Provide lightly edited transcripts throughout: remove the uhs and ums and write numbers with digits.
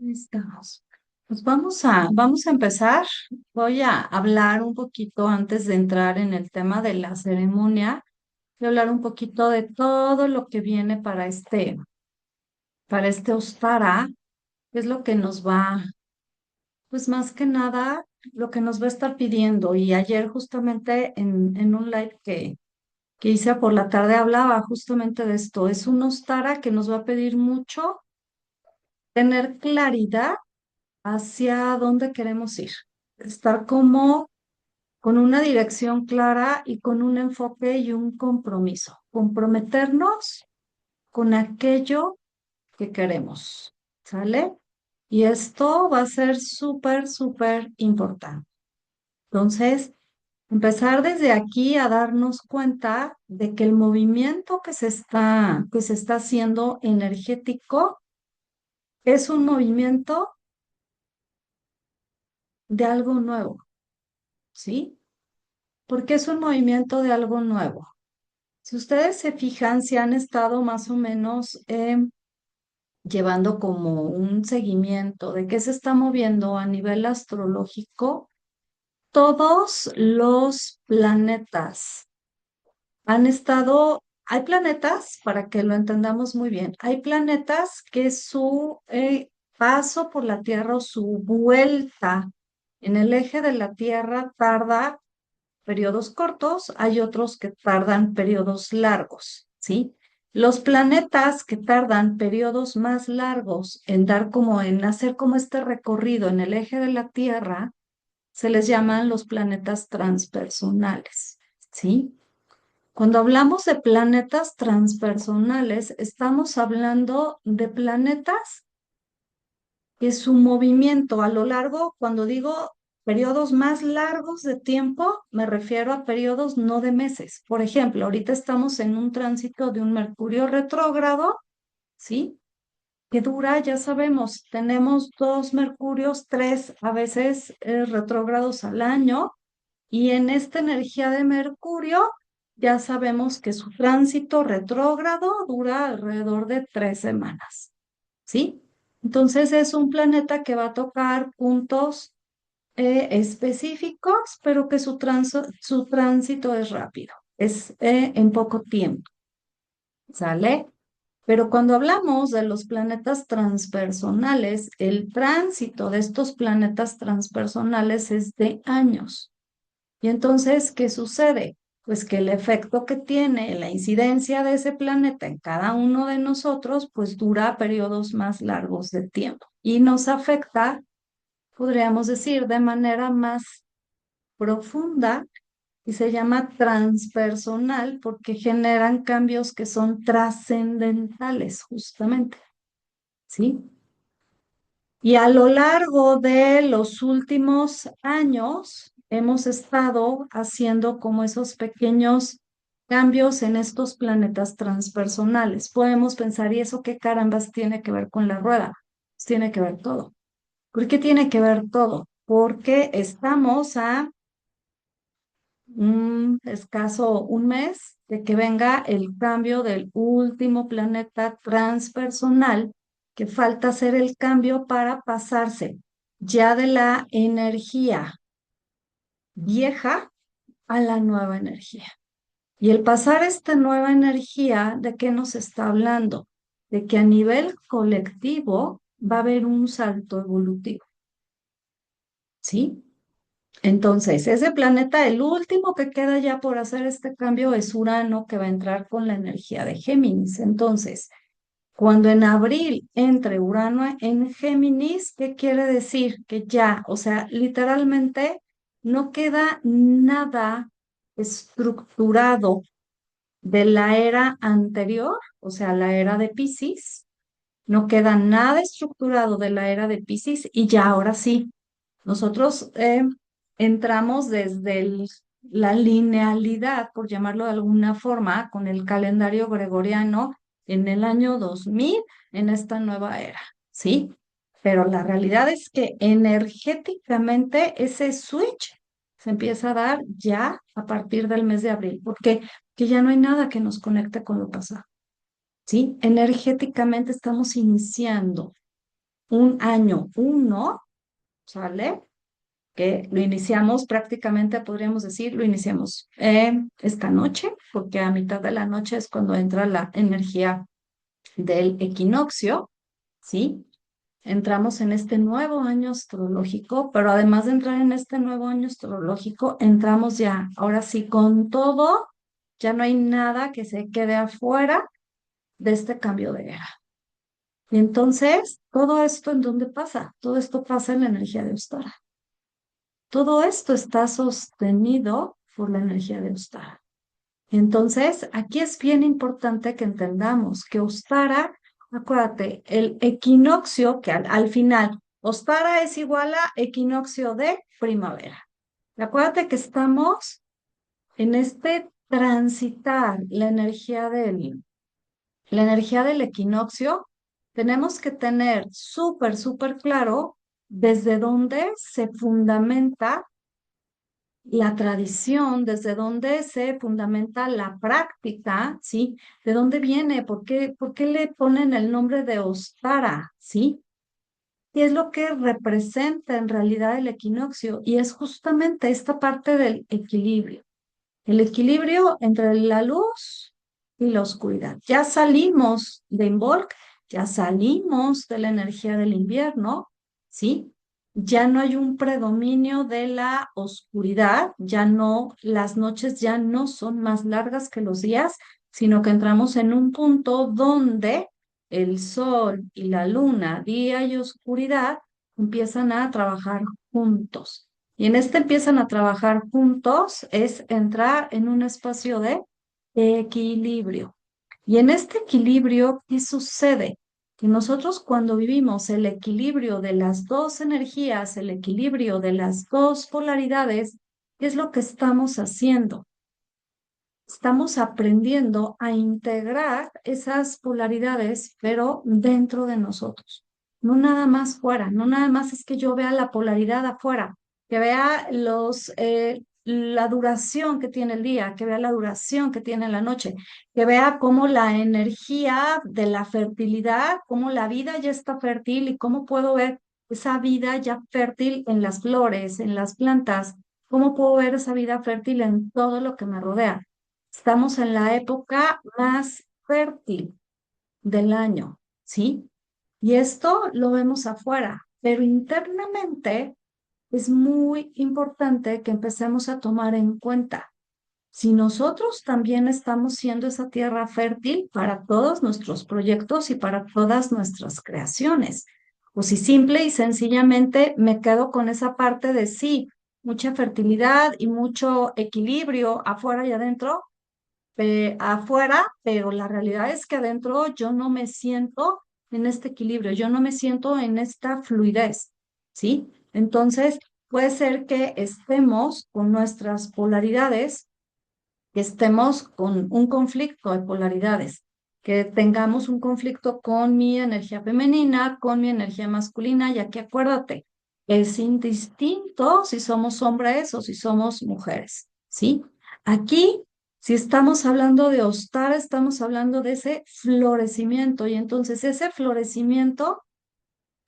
Ahí estamos. Pues vamos a empezar. Voy a hablar un poquito antes de entrar en el tema de la ceremonia. Voy a hablar un poquito de todo lo que viene para este Ostara, que es lo que nos va, pues más que nada, lo que nos va a estar pidiendo. Y ayer justamente en un live que hice por la tarde hablaba justamente de esto. Es un Ostara que nos va a pedir mucho tener claridad hacia dónde queremos ir. Estar como con una dirección clara y con un enfoque y un compromiso. Comprometernos con aquello que queremos. ¿Sale? Y esto va a ser súper, súper importante. Entonces, empezar desde aquí a darnos cuenta de que el movimiento que se está haciendo energético es un movimiento de algo nuevo, ¿sí? Porque es un movimiento de algo nuevo. Si ustedes se fijan, si han estado más o menos llevando como un seguimiento de qué se está moviendo a nivel astrológico, todos los planetas han estado, hay planetas, para que lo entendamos muy bien, hay planetas que su paso por la Tierra o su vuelta en el eje de la Tierra tarda periodos cortos, hay otros que tardan periodos largos, ¿sí? Los planetas que tardan periodos más largos en hacer como este recorrido en el eje de la Tierra, se les llaman los planetas transpersonales, ¿sí? Cuando hablamos de planetas transpersonales, estamos hablando de planetas que su movimiento a lo largo, cuando digo periodos más largos de tiempo, me refiero a periodos no de meses. Por ejemplo, ahorita estamos en un tránsito de un Mercurio retrógrado, ¿sí? Que dura, ya sabemos, tenemos dos Mercurios, tres a veces retrógrados al año, y en esta energía de Mercurio ya sabemos que su tránsito retrógrado dura alrededor de 3 semanas. ¿Sí? Entonces es un planeta que va a tocar puntos específicos, pero que su tránsito es rápido, es en poco tiempo, ¿sale? Pero cuando hablamos de los planetas transpersonales, el tránsito de estos planetas transpersonales es de años. Y entonces, ¿qué sucede? Pues que el efecto que tiene la incidencia de ese planeta en cada uno de nosotros, pues dura periodos más largos de tiempo y nos afecta, podríamos decir, de manera más profunda y se llama transpersonal porque generan cambios que son trascendentales, justamente, ¿sí? Y a lo largo de los últimos años hemos estado haciendo como esos pequeños cambios en estos planetas transpersonales. Podemos pensar, ¿y eso qué carambas tiene que ver con la rueda? Pues tiene que ver todo. ¿Por qué tiene que ver todo? Porque estamos a un escaso un mes de que venga el cambio del último planeta transpersonal, que falta hacer el cambio para pasarse ya de la energía vieja a la nueva energía. Y el pasar esta nueva energía, ¿de qué nos está hablando? De que a nivel colectivo va a haber un salto evolutivo, ¿sí? Entonces, ese planeta, el último que queda ya por hacer este cambio es Urano, que va a entrar con la energía de Géminis. Entonces, cuando en abril entre Urano en Géminis, ¿qué quiere decir? Que ya, o sea, literalmente no queda nada estructurado de la era anterior, o sea, la era de Piscis, no queda nada estructurado de la era de Piscis y ya ahora sí. Nosotros entramos desde la linealidad, por llamarlo de alguna forma, con el calendario gregoriano en el año 2000 en esta nueva era, ¿sí? Pero la realidad es que energéticamente ese switch se empieza a dar ya a partir del mes de abril, porque que ya no hay nada que nos conecte con lo pasado, ¿sí? Energéticamente estamos iniciando. un año uno, ¿sale? Que lo iniciamos prácticamente, podríamos decir, lo iniciamos esta noche, porque a mitad de la noche es cuando entra la energía del equinoccio, ¿sí? Entramos en este nuevo año astrológico, pero además de entrar en este nuevo año astrológico, entramos ya, ahora sí, con todo, ya no hay nada que se quede afuera de este cambio de era. Y entonces, todo esto ¿en dónde pasa? Todo esto pasa en la energía de Ostara. Todo esto está sostenido por la energía de Ostara. Entonces, aquí es bien importante que entendamos que Ostara, acuérdate, el equinoccio, que al final, Ostara es igual a equinoccio de primavera. Acuérdate que estamos en este transitar la energía del equinoccio. Tenemos que tener súper, súper claro desde dónde se fundamenta la tradición, desde dónde se fundamenta la práctica, ¿sí? ¿De dónde viene? Por qué le ponen el nombre de Ostara, ¿sí? ¿Qué es lo que representa en realidad el equinoccio? Y es justamente esta parte del equilibrio. El equilibrio entre la luz y la oscuridad. Ya salimos de Involk, ya salimos de la energía del invierno, ¿sí? Ya no hay un predominio de la oscuridad, ya no, las noches ya no son más largas que los días, sino que entramos en un punto donde el sol y la luna, día y oscuridad, empiezan a trabajar juntos. Y en este empiezan a trabajar juntos es entrar en un espacio de equilibrio. Y en este equilibrio, ¿qué sucede? Que nosotros cuando vivimos el equilibrio de las dos energías, el equilibrio de las dos polaridades, ¿qué es lo que estamos haciendo? Estamos aprendiendo a integrar esas polaridades, pero dentro de nosotros. No nada más fuera, no nada más es que yo vea la polaridad afuera, que vea la duración que tiene el día, que vea la duración que tiene la noche, que vea cómo la energía de la fertilidad, cómo la vida ya está fértil y cómo puedo ver esa vida ya fértil en las flores, en las plantas, cómo puedo ver esa vida fértil en todo lo que me rodea. Estamos en la época más fértil del año, ¿sí? Y esto lo vemos afuera, pero internamente es muy importante que empecemos a tomar en cuenta si nosotros también estamos siendo esa tierra fértil para todos nuestros proyectos y para todas nuestras creaciones, o si simple y sencillamente me quedo con esa parte de sí, mucha fertilidad y mucho equilibrio afuera y adentro, afuera, pero la realidad es que adentro yo no me siento en este equilibrio, yo no me siento en esta fluidez, ¿sí? Entonces, puede ser que estemos con nuestras polaridades, que estemos con un conflicto de polaridades, que tengamos un conflicto con mi energía femenina, con mi energía masculina, ya que acuérdate, es indistinto si somos hombres o si somos mujeres, ¿sí? Aquí, si estamos hablando de Ostara, estamos hablando de ese florecimiento y entonces ese florecimiento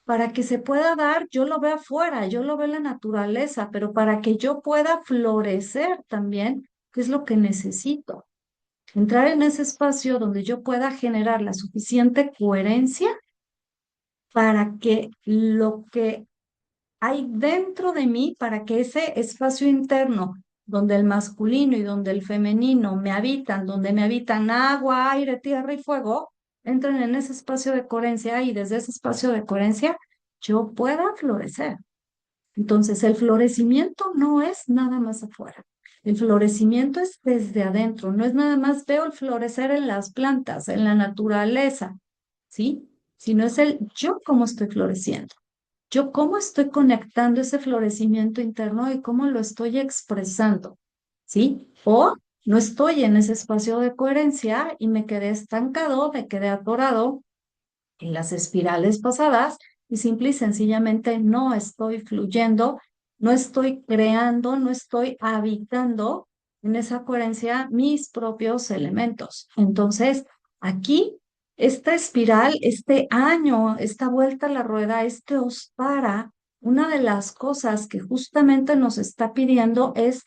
para que se pueda dar, yo lo veo afuera, yo lo veo en la naturaleza, pero para que yo pueda florecer también, ¿qué es lo que necesito? Entrar en ese espacio donde yo pueda generar la suficiente coherencia para que lo que hay dentro de mí, para que ese espacio interno donde el masculino y donde el femenino me habitan, donde me habitan agua, aire, tierra y fuego, entren en ese espacio de coherencia y desde ese espacio de coherencia yo pueda florecer. Entonces, el florecimiento no es nada más afuera. El florecimiento es desde adentro, no es nada más veo el florecer en las plantas, en la naturaleza, ¿sí? Sino es el yo cómo estoy floreciendo, yo cómo estoy conectando ese florecimiento interno y cómo lo estoy expresando, ¿sí? O no estoy en ese espacio de coherencia y me quedé estancado, me quedé atorado en las espirales pasadas y simple y sencillamente no estoy fluyendo, no estoy creando, no estoy habitando en esa coherencia mis propios elementos. Entonces, aquí esta espiral, este año, esta vuelta a la rueda, este Ostara, una de las cosas que justamente nos está pidiendo es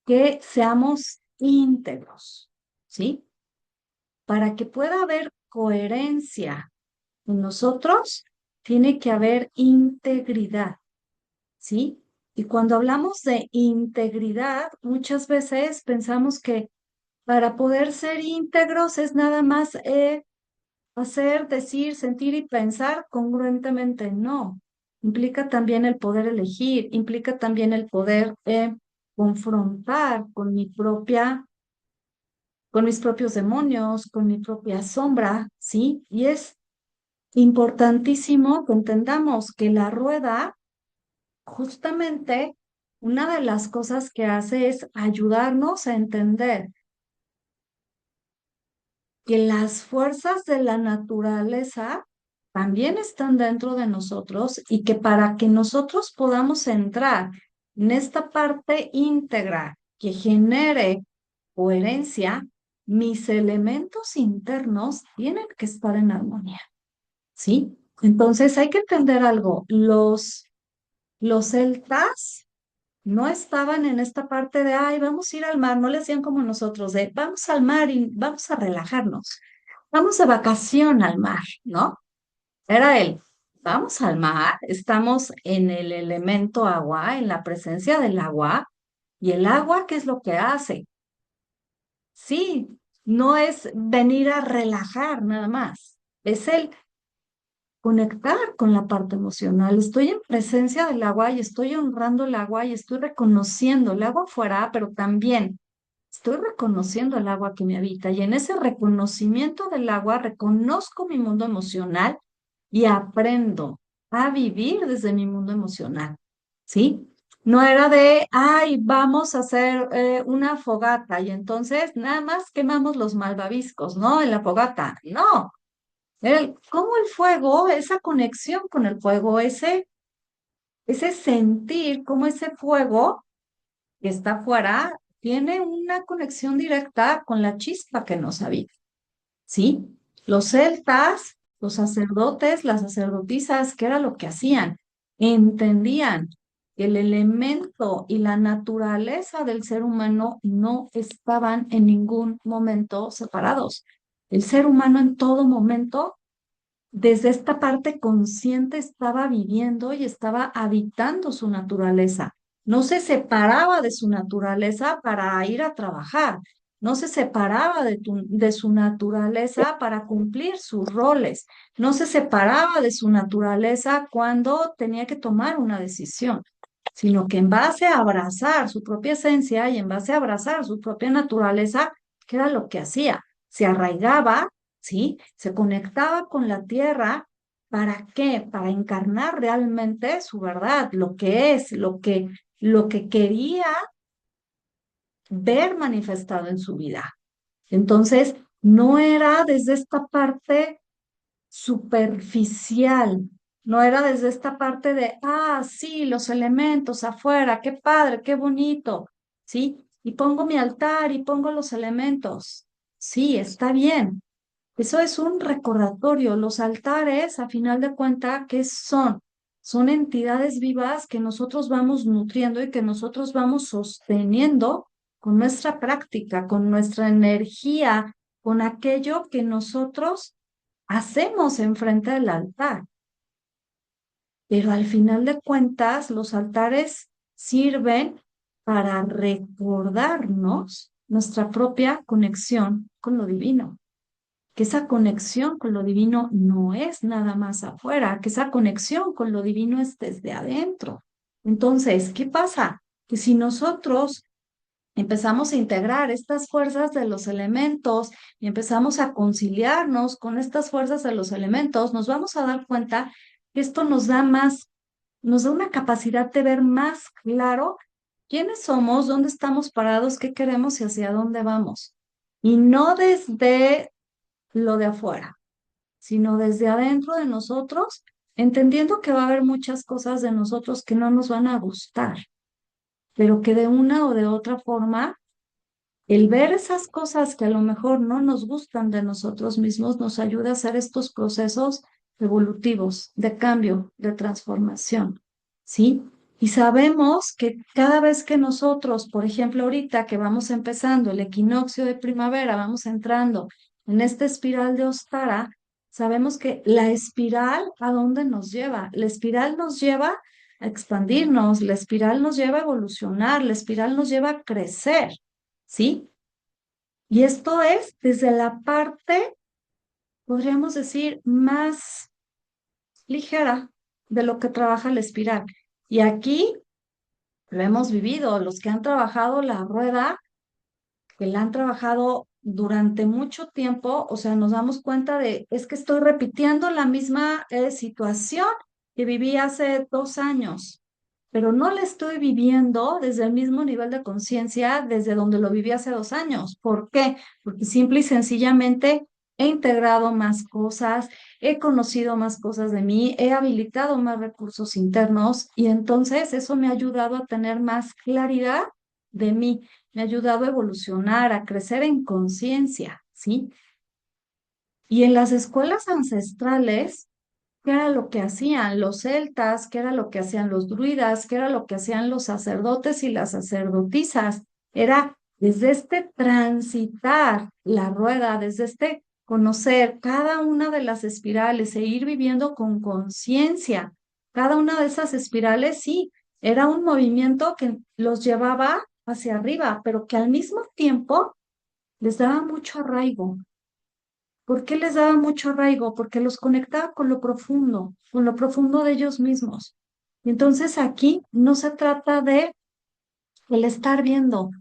que seamos íntegros, ¿sí? Para que pueda haber coherencia en nosotros, tiene que haber integridad, ¿sí? Y cuando hablamos de integridad, muchas veces pensamos que para poder ser íntegros es nada más hacer, decir, sentir y pensar congruentemente. No, implica también el poder elegir, implica también el poder confrontar con mi propia, con mis propios demonios, con mi propia sombra, ¿sí? Y es importantísimo que entendamos que la rueda, justamente, una de las cosas que hace es ayudarnos a entender que las fuerzas de la naturaleza también están dentro de nosotros y que para que nosotros podamos entrar en esta parte íntegra que genere coherencia, mis elementos internos tienen que estar en armonía, ¿sí? Entonces hay que entender algo, los celtas no estaban en esta parte de, ay, vamos a ir al mar, no le hacían como nosotros, de, vamos al mar y vamos a relajarnos, vamos de vacación al mar, ¿no? Era él, vamos al mar, estamos en el elemento agua, en la presencia del agua, y el agua, ¿qué es lo que hace? Sí, no es venir a relajar nada más, es el conectar con la parte emocional. Estoy en presencia del agua y estoy honrando el agua y estoy reconociendo el agua afuera, pero también estoy reconociendo el agua que me habita. Y en ese reconocimiento del agua reconozco mi mundo emocional y aprendo a vivir desde mi mundo emocional. ¿Sí? No era de, ay, vamos a hacer una fogata y entonces nada más quemamos los malvaviscos, ¿no? En la fogata. No, cómo el fuego, esa conexión con el fuego, ese sentir cómo ese fuego que está afuera tiene una conexión directa con la chispa que nos habita, ¿sí? Los celtas, los sacerdotes, las sacerdotisas, ¿qué era lo que hacían? Entendían que el elemento y la naturaleza del ser humano no estaban en ningún momento separados. El ser humano en todo momento desde esta parte consciente estaba viviendo y estaba habitando su naturaleza. No se separaba de su naturaleza para ir a trabajar, no se separaba de su naturaleza para cumplir sus roles, no se separaba de su naturaleza cuando tenía que tomar una decisión, sino que en base a abrazar su propia esencia y en base a abrazar su propia naturaleza, ¿qué era lo que hacía? Se arraigaba, ¿sí? Se conectaba con la tierra. ¿Para qué? Para encarnar realmente su verdad, lo que es, lo que quería ver manifestado en su vida. Entonces, no era desde esta parte superficial, no era desde esta parte de, ah, sí, los elementos afuera, qué padre, qué bonito, ¿sí? Y pongo mi altar y pongo los elementos. Sí, está bien, eso es un recordatorio. Los altares, a final de cuentas, ¿qué son? Son entidades vivas que nosotros vamos nutriendo y que nosotros vamos sosteniendo con nuestra práctica, con nuestra energía, con aquello que nosotros hacemos enfrente del altar. Pero al final de cuentas, los altares sirven para recordarnos nuestra propia conexión con lo divino, que esa conexión con lo divino no es nada más afuera, que esa conexión con lo divino es desde adentro. Entonces, ¿qué pasa? Que si nosotros empezamos a integrar estas fuerzas de los elementos y empezamos a conciliarnos con estas fuerzas de los elementos, nos vamos a dar cuenta que esto nos da una capacidad de ver más claro quiénes somos, dónde estamos parados, qué queremos y hacia dónde vamos. Y no desde lo de afuera, sino desde adentro de nosotros, entendiendo que va a haber muchas cosas de nosotros que no nos van a gustar, pero que de una o de otra forma El ver esas cosas que a lo mejor no nos gustan de nosotros mismos nos ayuda a hacer estos procesos evolutivos de cambio, de transformación, ¿sí? Y sabemos que cada vez que nosotros, por ejemplo, ahorita que vamos empezando el equinoccio de primavera, vamos entrando en esta espiral de Ostara, sabemos que la espiral, ¿a dónde nos lleva? La espiral nos lleva a expandirnos, la espiral nos lleva a evolucionar, la espiral nos lleva a crecer. ¿Sí? Y esto es desde la parte, podríamos decir, más ligera de lo que trabaja la espiral. Y aquí lo hemos vivido, los que han trabajado la rueda, que la han trabajado durante mucho tiempo, o sea, nos damos cuenta de, es que estoy repitiendo la misma situación que viví hace 2 años, pero no la estoy viviendo desde el mismo nivel de conciencia desde donde lo viví hace 2 años. ¿Por qué? Porque simple y sencillamente he integrado más cosas, he conocido más cosas de mí, he habilitado más recursos internos y entonces eso me ha ayudado a tener más claridad de mí, me ha ayudado a evolucionar, a crecer en conciencia, ¿sí? Y en las escuelas ancestrales, ¿qué era lo que hacían los celtas? ¿Qué era lo que hacían los druidas? ¿Qué era lo que hacían los sacerdotes y las sacerdotisas? Era desde este transitar la rueda, desde este conocer cada una de las espirales e ir viviendo con conciencia. Cada una de esas espirales, sí, era un movimiento que los llevaba hacia arriba, pero que al mismo tiempo les daba mucho arraigo. ¿Por qué les daba mucho arraigo? Porque los conectaba con lo profundo de ellos mismos. Y entonces aquí no se trata de el estar viendo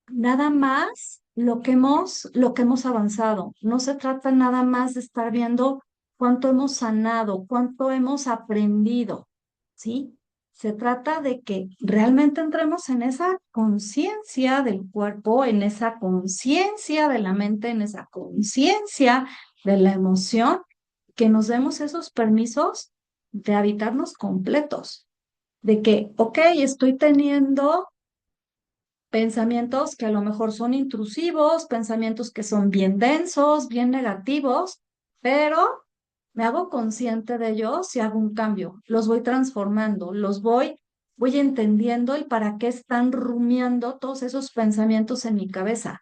nada más lo que hemos avanzado. No se trata nada más de estar viendo cuánto hemos sanado, cuánto hemos aprendido, ¿sí? Se trata de que realmente entremos en esa conciencia del cuerpo, en esa conciencia de la mente, en esa conciencia de la emoción, que nos demos esos permisos de habitarnos completos, de que, ok, estoy teniendo pensamientos que a lo mejor son intrusivos, pensamientos que son bien densos, bien negativos, pero me hago consciente de ellos y hago un cambio, los voy transformando, voy entendiendo el para qué están rumiando todos esos pensamientos en mi cabeza.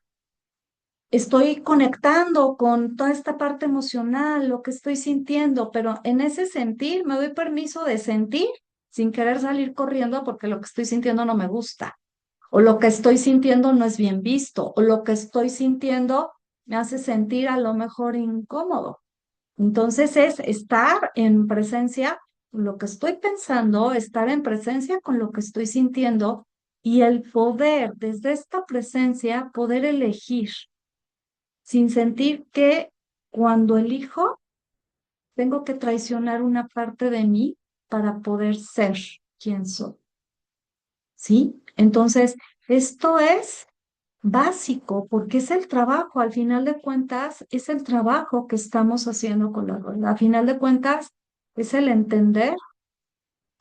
Estoy conectando con toda esta parte emocional, lo que estoy sintiendo, pero en ese sentir me doy permiso de sentir sin querer salir corriendo porque lo que estoy sintiendo no me gusta o lo que estoy sintiendo no es bien visto, o lo que estoy sintiendo me hace sentir a lo mejor incómodo. Entonces es estar en presencia con lo que estoy pensando, estar en presencia con lo que estoy sintiendo y el poder desde esta presencia poder elegir sin sentir que cuando elijo tengo que traicionar una parte de mí para poder ser quien soy. ¿Sí? Entonces, esto es básico, porque es el trabajo, al final de cuentas, es el trabajo que estamos haciendo con la rueda. Al final de cuentas, es el entender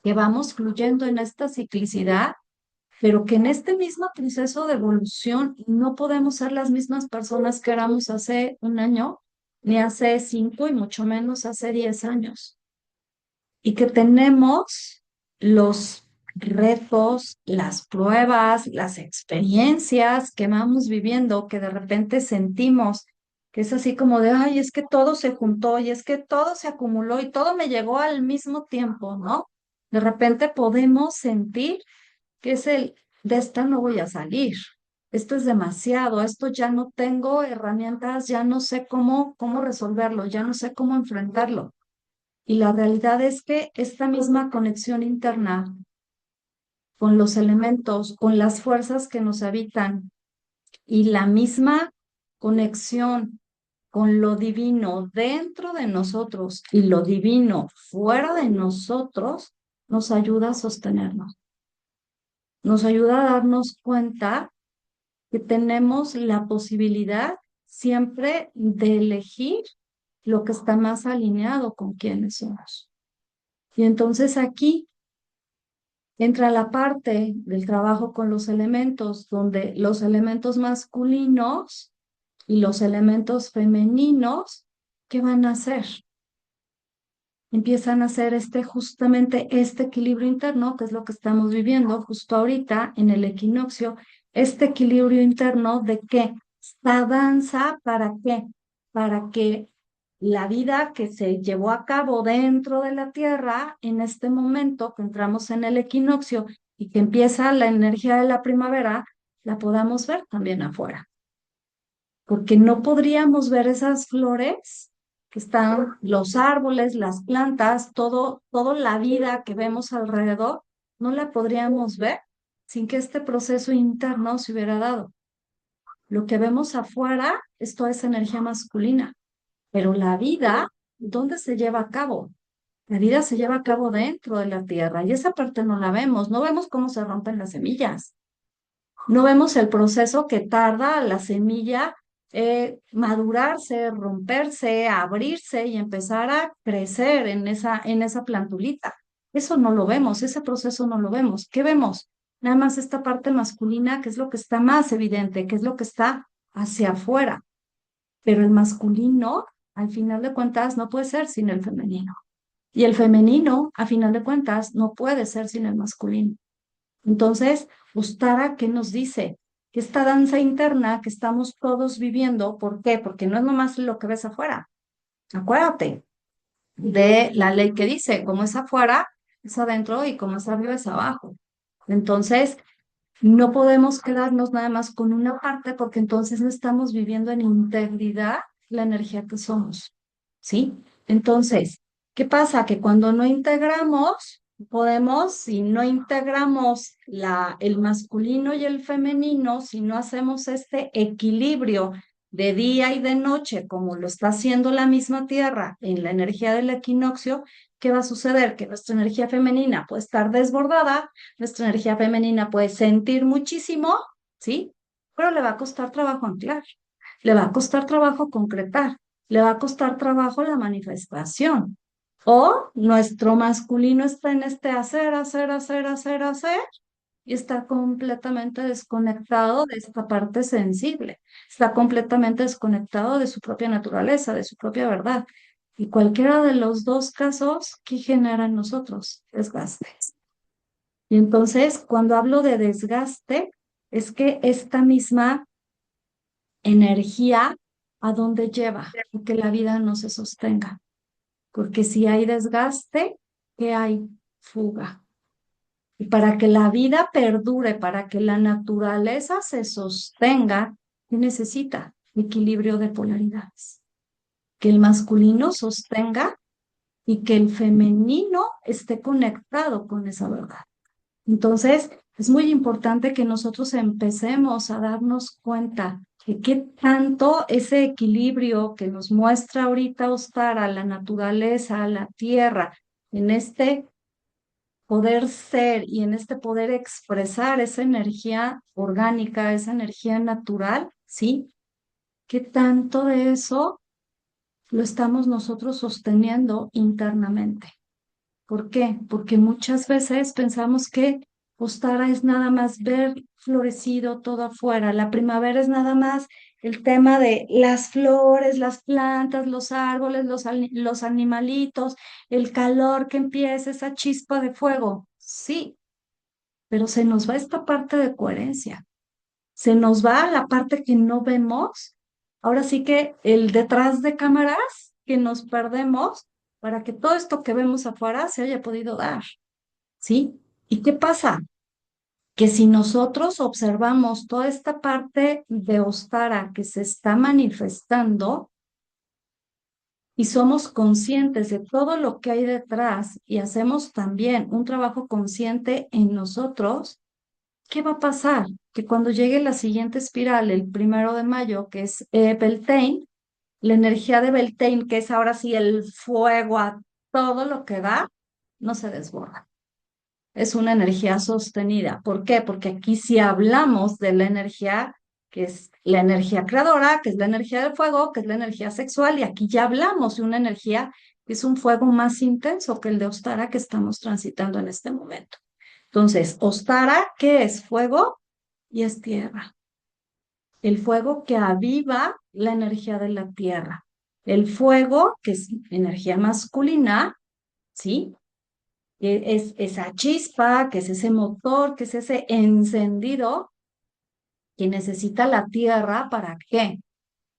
que vamos fluyendo en esta ciclicidad, pero que en este mismo proceso de evolución no podemos ser las mismas personas que éramos hace 1 año, ni hace 5 y mucho menos hace 10 años y que tenemos los retos, las pruebas, las experiencias que vamos viviendo, que de repente sentimos que es así como de, ay, es que todo se juntó y es que todo se acumuló y todo me llegó al mismo tiempo, ¿no? De repente podemos sentir que es de esta no voy a salir. Esto es demasiado, esto ya no tengo herramientas, ya no sé cómo resolverlo, ya no sé cómo enfrentarlo. Y la realidad es que esta misma conexión interna con los elementos, con las fuerzas que nos habitan y la misma conexión con lo divino dentro de nosotros y lo divino fuera de nosotros, nos ayuda a sostenernos, nos ayuda a darnos cuenta que tenemos la posibilidad siempre de elegir lo que está más alineado con quienes somos. Y entonces aquí entra la parte del trabajo con los elementos, donde los elementos masculinos y los elementos femeninos, ¿qué van a hacer? Empiezan a hacer justamente este equilibrio interno, que es lo que estamos viviendo justo ahorita en el equinoccio, este equilibrio interno de que esta danza, ¿para qué? Para que la vida que se llevó a cabo dentro de la Tierra, en este momento que entramos en el equinoccio y que empieza la energía de la primavera, la podamos ver también afuera, porque no podríamos ver esas flores que están, los árboles, las plantas, toda la vida que vemos alrededor, no la podríamos ver sin que este proceso interno se hubiera dado. Lo que vemos afuera es toda esa energía masculina, pero la vida, ¿dónde se lleva a cabo? La vida se lleva a cabo dentro de la tierra y esa parte no la vemos, no vemos cómo se rompen las semillas. No vemos el proceso que tarda la semilla madurarse, romperse, abrirse y empezar a crecer en esa plantulita. Eso no lo vemos, ese proceso no lo vemos. ¿Qué vemos? Nada más esta parte masculina, que es lo que está más evidente, que es lo que está hacia afuera. Pero el masculino, al final de cuentas, no puede ser sin el femenino. Y el femenino, a final de cuentas, no puede ser sin el masculino. Entonces, Ustara, ¿qué nos dice? Que esta danza interna que estamos todos viviendo, ¿por qué? Porque no es nomás lo que ves afuera. Acuérdate de la ley que dice, como es afuera, es adentro y como es arriba, es abajo. Entonces, no podemos quedarnos nada más con una parte porque entonces no estamos viviendo en integridad la energía que somos, ¿sí? Entonces, ¿qué pasa? Que cuando no integramos, podemos, si no integramos el masculino y el femenino, si no hacemos este equilibrio de día y de noche, como lo está haciendo la misma Tierra en la energía del equinoccio, ¿qué va a suceder? Que nuestra energía femenina puede estar desbordada, nuestra energía femenina puede sentir muchísimo, ¿sí? Pero le va a costar trabajo anclar, le va a costar trabajo concretar, le va a costar trabajo la manifestación. O nuestro masculino está en este hacer, hacer, hacer, hacer, hacer, y está completamente desconectado de esta parte sensible, está completamente desconectado de su propia naturaleza, de su propia verdad. Y cualquiera de los dos casos, ¿qué genera en nosotros? Desgaste. Y entonces, cuando hablo de desgaste, es que esta misma energía, ¿a dónde lleva? Que la vida no se sostenga. Porque si hay desgaste, ¿qué hay? Fuga. Y para que la vida perdure, para que la naturaleza se sostenga, ¿qué necesita? Equilibrio de polaridades. Que el masculino sostenga y que el femenino esté conectado con esa verdad. Entonces, es muy importante que nosotros empecemos a darnos cuenta de qué tanto ese equilibrio que nos muestra ahorita Ostara, la naturaleza, la tierra, en este poder ser y en este poder expresar esa energía orgánica, esa energía natural, ¿sí? ¿Qué tanto de eso lo estamos nosotros sosteniendo internamente? ¿Por qué? Porque muchas veces pensamos que Ostara es nada más ver florecido todo afuera. La primavera es nada más el tema de las flores, las plantas, los árboles, los animalitos, el calor que empieza, esa chispa de fuego. Sí, pero se nos va esta parte de coherencia. Se nos va la parte que no vemos. Ahora sí que el detrás de cámaras que nos perdemos para que todo esto que vemos afuera se haya podido dar, ¿sí? ¿Y qué pasa? Que si nosotros observamos toda esta parte de Ostara que se está manifestando y somos conscientes de todo lo que hay detrás y hacemos también un trabajo consciente en nosotros, ¿qué va a pasar? Que cuando llegue la siguiente espiral, el 1 de mayo, que es Beltane, la energía de Beltane, que es ahora sí el fuego a todo lo que da, no se desborda. Es una energía sostenida. ¿Por qué? Porque aquí sí hablamos de la energía que es la energía creadora, que es la energía del fuego, que es la energía sexual, y aquí ya hablamos de una energía que es un fuego más intenso que el de Ostara que estamos transitando en este momento. Entonces, Ostara, ¿qué es? Fuego y es tierra. El fuego que aviva la energía de la tierra. El fuego, que es energía masculina, ¿sí? Es esa chispa, que es ese motor, que es ese encendido que necesita la tierra. ¿Para qué?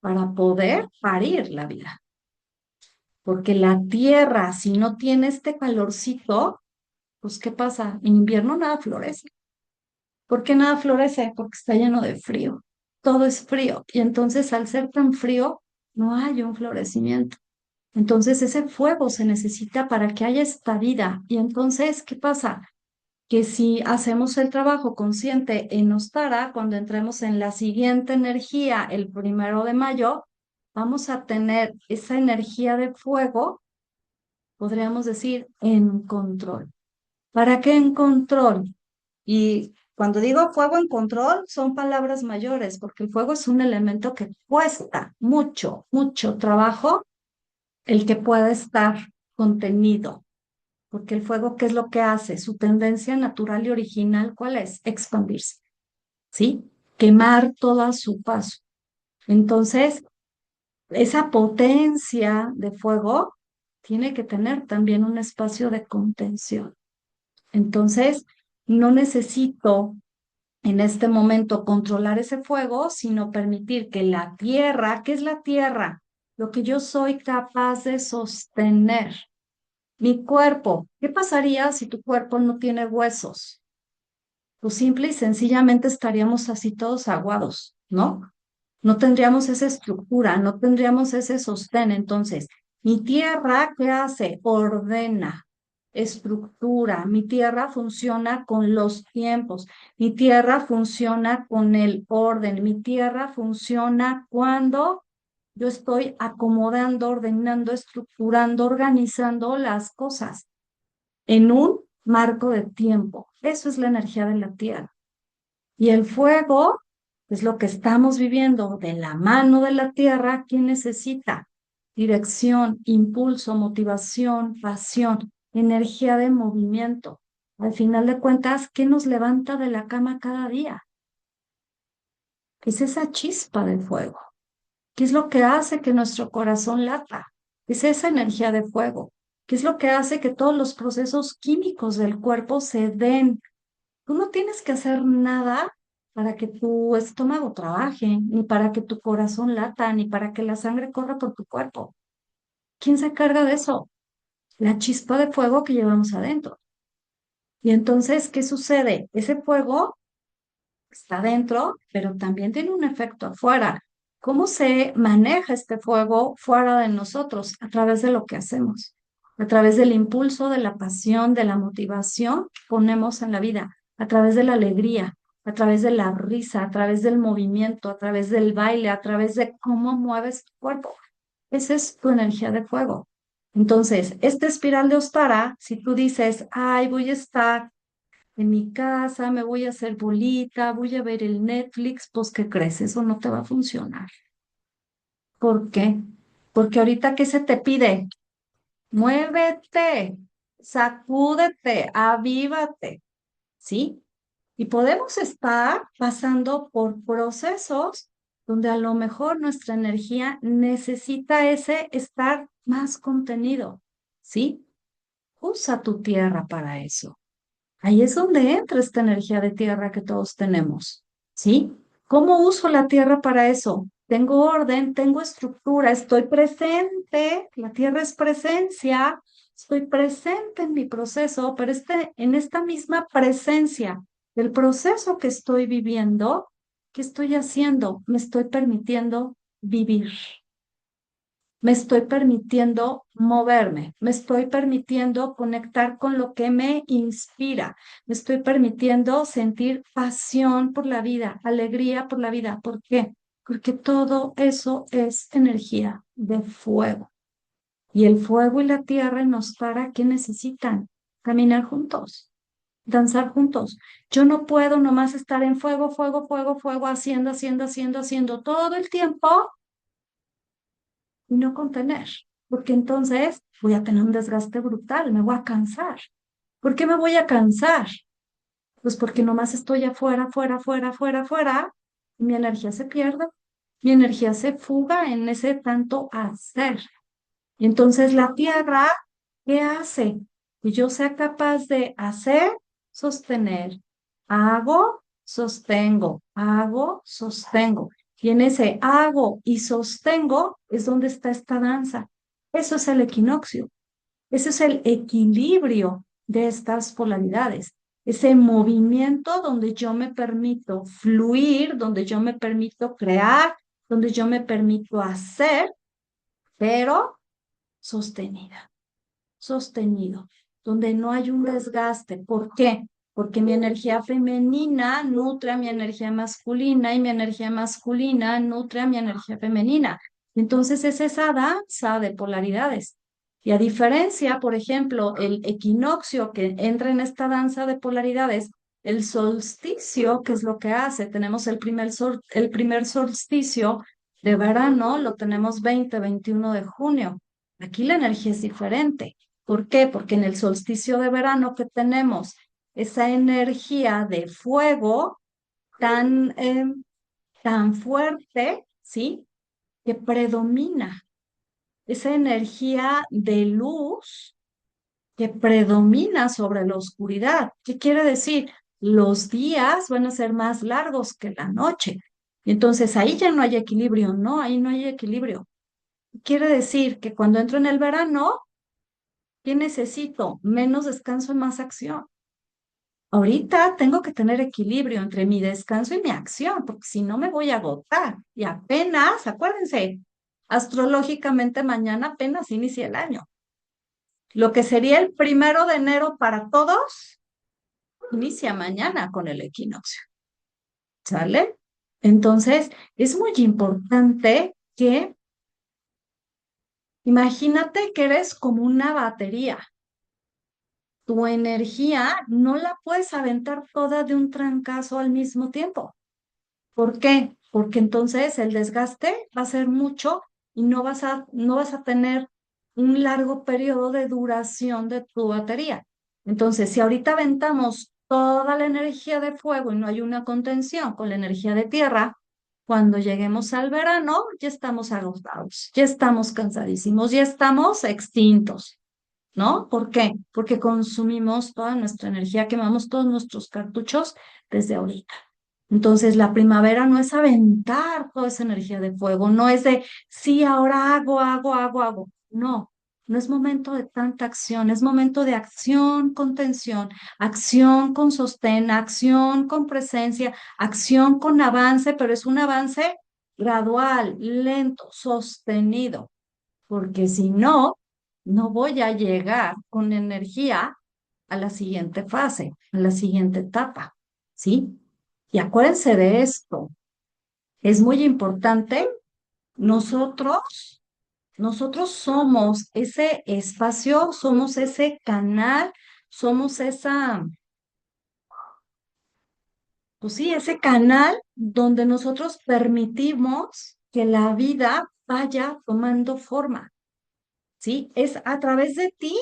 Para poder parir la vida. Porque la tierra, si no tiene este calorcito, pues ¿qué pasa? En invierno nada florece. ¿Por qué nada florece? Porque está lleno de frío. Todo es frío. Y entonces al ser tan frío, no hay un florecimiento. Entonces ese fuego se necesita para que haya esta vida. Y entonces, ¿qué pasa? Que si hacemos el trabajo consciente en Ostara, cuando entremos en la siguiente energía, el 1 de mayo, vamos a tener esa energía de fuego, podríamos decir, en control. ¿Para qué en control? Y cuando digo fuego en control, son palabras mayores, porque el fuego es un elemento que cuesta mucho, mucho trabajo el que pueda estar contenido. Porque el fuego, ¿qué es lo que hace? Su tendencia natural y original, ¿cuál es? Expandirse, ¿sí? Quemar todo a su paso. Entonces, esa potencia de fuego tiene que tener también un espacio de contención. Entonces, no necesito en este momento controlar ese fuego, sino permitir que la tierra, ¿qué es la tierra? Lo que yo soy capaz de sostener. Mi cuerpo, ¿qué pasaría si tu cuerpo no tiene huesos? Pues simple y sencillamente estaríamos así todos aguados, ¿no? No tendríamos esa estructura, no tendríamos ese sostén. Entonces, mi tierra, ¿qué hace? Ordena, estructura. Mi tierra funciona con los tiempos. Mi tierra funciona con el orden. Mi tierra funciona cuando yo estoy acomodando, ordenando, estructurando, organizando las cosas en un marco de tiempo. Eso es la energía de la tierra. Y el fuego es lo que estamos viviendo de la mano de la tierra. ¿Quién necesita? Dirección, impulso, motivación, pasión, energía de movimiento. Al final de cuentas, ¿qué nos levanta de la cama cada día? Es esa chispa del fuego. ¿Qué es lo que hace que nuestro corazón lata? Es esa energía de fuego. ¿Qué es lo que hace que todos los procesos químicos del cuerpo se den? Tú no tienes que hacer nada para que tu estómago trabaje, ni para que tu corazón lata, ni para que la sangre corra por tu cuerpo. ¿Quién se encarga de eso? La chispa de fuego que llevamos adentro. Y entonces, ¿qué sucede? Ese fuego está dentro, pero también tiene un efecto afuera. ¿Cómo se maneja este fuego fuera de nosotros? A través de lo que hacemos, a través del impulso, de la pasión, de la motivación que ponemos en la vida, a través de la alegría, a través de la risa, a través del movimiento, a través del baile, a través de cómo mueves tu cuerpo. Esa es tu energía de fuego. Entonces, esta espiral de Ostara, si tú dices, ay, voy a estar en mi casa, me voy a hacer bolita, voy a ver el Netflix, pues ¿qué crees? Eso no te va a funcionar. ¿Por qué? Porque ahorita ¿qué se te pide? Muévete, sacúdete, avívate, ¿sí? Y podemos estar pasando por procesos donde a lo mejor nuestra energía necesita ese estar más contenido, ¿sí? Usa tu tierra para eso. Ahí es donde entra esta energía de tierra que todos tenemos, ¿sí? ¿Cómo uso la tierra para eso? Tengo orden, tengo estructura, estoy presente, la tierra es presencia, estoy presente en mi proceso, pero en esta misma presencia del proceso que estoy viviendo, ¿qué estoy haciendo? Me estoy permitiendo vivir. Me estoy permitiendo moverme, me estoy permitiendo conectar con lo que me inspira, me estoy permitiendo sentir pasión por la vida, alegría por la vida. ¿Por qué? Porque todo eso es energía de fuego. Y el fuego y la tierra nos para, ¿qué necesitan? Caminar juntos, danzar juntos. Yo no puedo nomás estar en fuego, fuego, fuego, fuego, haciendo, haciendo, haciendo, haciendo todo el tiempo y no contener, porque entonces voy a tener un desgaste brutal, me voy a cansar. ¿Por qué me voy a cansar? Pues porque nomás estoy afuera, afuera, afuera, afuera, afuera, y mi energía se pierde, mi energía se fuga en ese tanto hacer. Y entonces la tierra, ¿qué hace? Que yo sea capaz de hacer, sostener. Hago, sostengo, hago, sostengo. Y en ese hago y sostengo es donde está esta danza. Eso es el equinoccio. Ese es el equilibrio de estas polaridades. Ese movimiento donde yo me permito fluir, donde yo me permito crear, donde yo me permito hacer, pero sostenida, sostenido, donde no hay un desgaste. ¿Por qué? Porque mi energía femenina nutre a mi energía masculina y mi energía masculina nutre a mi energía femenina. Entonces es esa danza de polaridades. Y a diferencia, por ejemplo, el equinoccio que entra en esta danza de polaridades, el solsticio, ¿qué es lo que hace? Tenemos el primer solsticio de verano, lo tenemos 20-21 de junio. Aquí la energía es diferente. ¿Por qué? Porque en el solsticio de verano que tenemos esa energía de fuego tan, tan fuerte, ¿sí? Que predomina, esa energía de luz que predomina sobre la oscuridad. ¿Qué quiere decir? Los días van a ser más largos que la noche. Y entonces ahí ya no hay equilibrio, ¿no? Ahí no hay equilibrio. Quiere decir que cuando entro en el verano, ¿qué necesito? Menos descanso y más acción. Ahorita tengo que tener equilibrio entre mi descanso y mi acción, porque si no me voy a agotar. Y apenas, acuérdense, astrológicamente mañana apenas inicia el año. Lo que sería el 1 de enero para todos, inicia mañana con el equinoccio. ¿Sale? Entonces, es muy importante que imagínate que eres como una batería. Tu energía no la puedes aventar toda de un trancazo al mismo tiempo. ¿Por qué? Porque entonces el desgaste va a ser mucho y no vas a tener un largo periodo de duración de tu batería. Entonces, si ahorita aventamos toda la energía de fuego y no hay una contención con la energía de tierra, cuando lleguemos al verano ya estamos agotados, ya estamos cansadísimos, ya estamos extintos. ¿No? ¿Por qué? Porque consumimos toda nuestra energía, quemamos todos nuestros cartuchos desde ahorita. Entonces, la primavera no es aventar toda esa energía de fuego, no es de, sí, ahora hago, hago, hago, hago. No, no es momento de tanta acción, es momento de acción con tensión, acción con sostén, acción con presencia, acción con avance, pero es un avance gradual, lento, sostenido, porque si no, no voy a llegar con energía a la siguiente fase, a la siguiente etapa, ¿sí? Y acuérdense de esto, es muy importante, nosotros, nosotros somos ese espacio, somos ese canal, somos esa, pues sí, ese canal donde nosotros permitimos que la vida vaya tomando forma. ¿Sí? Es a través de ti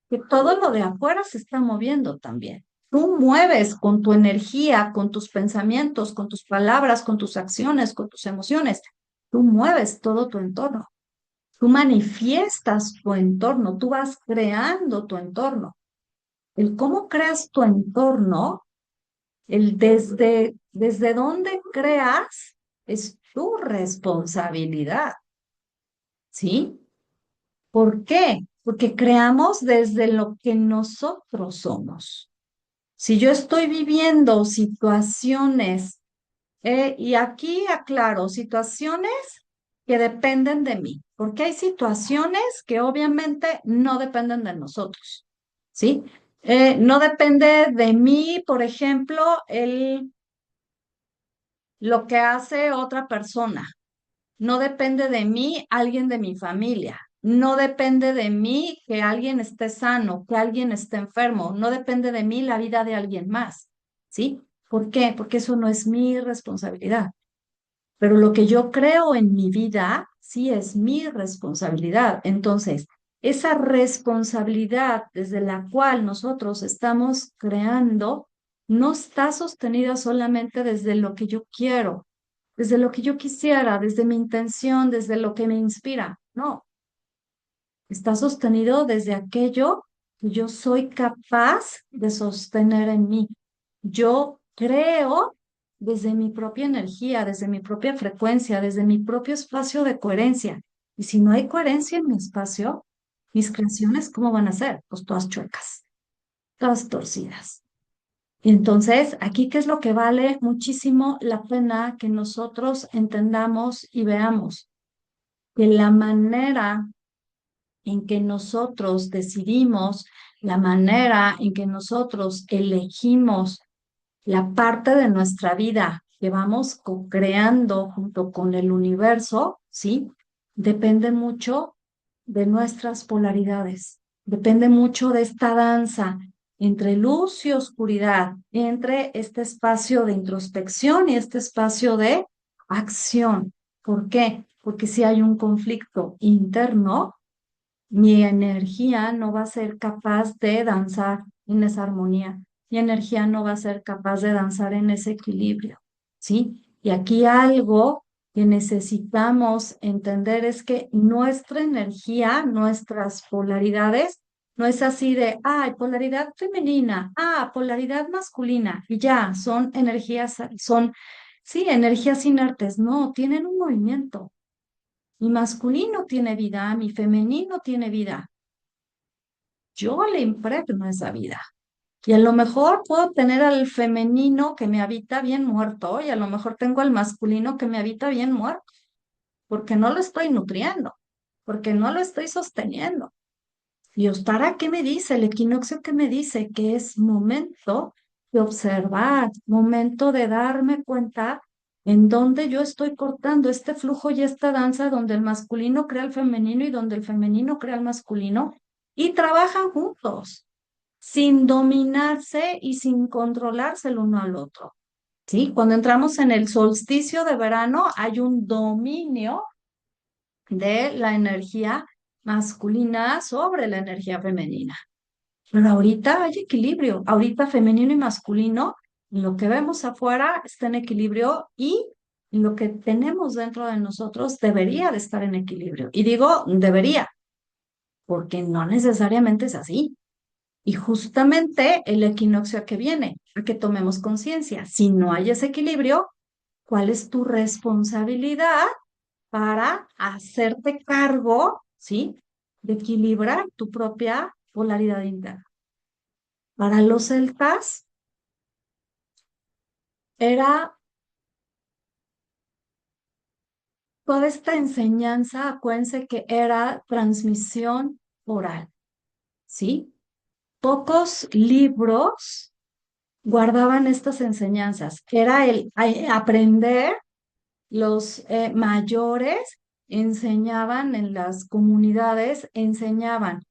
que todo lo de afuera se está moviendo también. Tú mueves con tu energía, con tus pensamientos, con tus palabras, con tus acciones, con tus emociones. Tú mueves todo tu entorno. Tú manifiestas tu entorno, tú vas creando tu entorno. El cómo creas tu entorno, el desde dónde creas, es tu responsabilidad, ¿sí? ¿Por qué? Porque creamos desde lo que nosotros somos. Si yo estoy viviendo situaciones, y aquí aclaro, situaciones que dependen de mí, porque hay situaciones que obviamente no dependen de nosotros, ¿sí? No depende de mí, por ejemplo, lo que hace otra persona. No depende de mí alguien de mi familia. No depende de mí que alguien esté sano, que alguien esté enfermo. No depende de mí la vida de alguien más. ¿Sí? ¿Por qué? Porque eso no es mi responsabilidad. Pero lo que yo creo en mi vida, sí es mi responsabilidad. Entonces, esa responsabilidad desde la cual nosotros estamos creando no está sostenida solamente desde lo que yo quiero, desde lo que yo quisiera, desde mi intención, desde lo que me inspira. No, está sostenido desde aquello que yo soy capaz de sostener en mí. Yo creo desde mi propia energía, desde mi propia frecuencia, desde mi propio espacio de coherencia. Y si no hay coherencia en mi espacio, mis creaciones, ¿cómo van a ser? Pues todas chuecas, todas torcidas. Y entonces, aquí, ¿qué es lo que vale muchísimo la pena que nosotros entendamos y veamos? Que la manera en que nosotros decidimos, la manera en que nosotros elegimos la parte de nuestra vida que vamos co-creando junto con el universo, ¿sí? Depende mucho de nuestras polaridades, depende mucho de esta danza entre luz y oscuridad, entre este espacio de introspección y este espacio de acción. ¿Por qué? Porque si hay un conflicto interno, mi energía no va a ser capaz de danzar en esa armonía. Mi energía no va a ser capaz de danzar en ese equilibrio, ¿sí? Y aquí algo que necesitamos entender es que nuestra energía, nuestras polaridades, no es así de, polaridad femenina, polaridad masculina, y ya, son energías, son, sí, energías inertes, no, tienen un movimiento. Mi masculino tiene vida, mi femenino tiene vida. Yo le impregno esa vida. Y a lo mejor puedo tener al femenino que me habita bien muerto y a lo mejor tengo al masculino que me habita bien muerto, porque no lo estoy nutriendo, porque no lo estoy sosteniendo. ¿Y Ostara qué me dice? El equinoccio qué me dice que es momento de observar, momento de darme cuenta en donde yo estoy cortando este flujo y esta danza donde el masculino crea el femenino y donde el femenino crea el masculino y trabajan juntos, sin dominarse y sin controlarse el uno al otro. ¿Sí? Cuando entramos en el solsticio de verano hay un dominio de la energía masculina sobre la energía femenina. Pero ahorita hay equilibrio, ahorita femenino y masculino, lo que vemos afuera está en equilibrio y lo que tenemos dentro de nosotros debería de estar en equilibrio. Y digo debería, porque no necesariamente es así. Y justamente el equinoccio que viene, a que tomemos conciencia. Si no hay ese equilibrio, ¿cuál es tu responsabilidad para hacerte cargo, ¿sí? De equilibrar tu propia polaridad interna? Para los celtas era toda esta enseñanza, acuérdense que era transmisión oral, ¿sí? Pocos libros guardaban estas enseñanzas. Era el aprender, los mayores enseñaban en las comunidades, enseñaban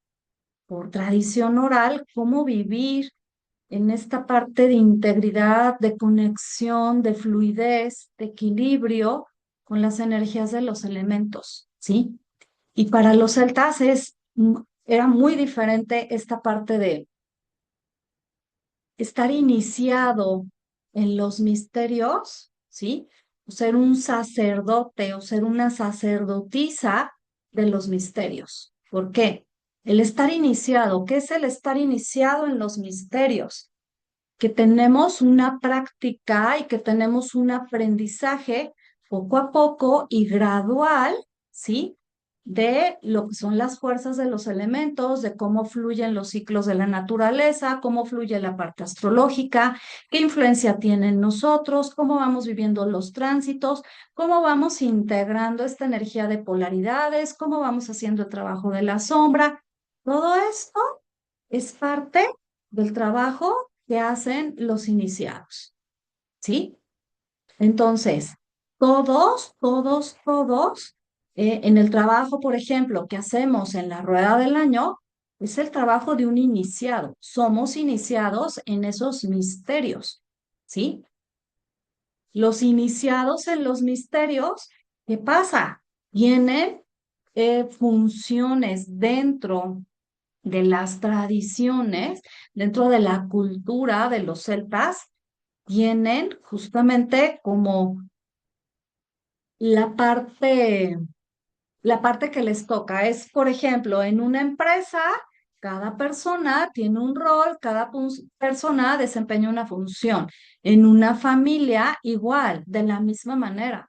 por tradición oral cómo vivir en esta parte de integridad, de conexión, de fluidez, de equilibrio con las energías de los elementos, ¿sí? Y para los celtas era muy diferente esta parte de estar iniciado en los misterios, ¿sí? O ser un sacerdote o ser una sacerdotisa de los misterios. ¿Por qué? El estar iniciado, ¿qué es el estar iniciado en los misterios? Que tenemos una práctica y que tenemos un aprendizaje poco a poco y gradual, ¿sí? De lo que son las fuerzas de los elementos, de cómo fluyen los ciclos de la naturaleza, cómo fluye la parte astrológica, qué influencia tiene en nosotros, cómo vamos viviendo los tránsitos, cómo vamos integrando esta energía de polaridades, cómo vamos haciendo el trabajo de la sombra. Todo esto es parte del trabajo que hacen los iniciados, ¿sí? Entonces, todos, en el trabajo, por ejemplo, que hacemos en la rueda del año, es el trabajo de un iniciado. Somos iniciados en esos misterios, ¿sí? Los iniciados en los misterios, ¿qué pasa? Tienen funciones dentro de las tradiciones, dentro de la cultura de los celtas, tienen justamente como la parte la parte que les toca es, por ejemplo, en una empresa, cada persona tiene un rol, cada persona desempeña una función. En una familia, igual, de la misma manera.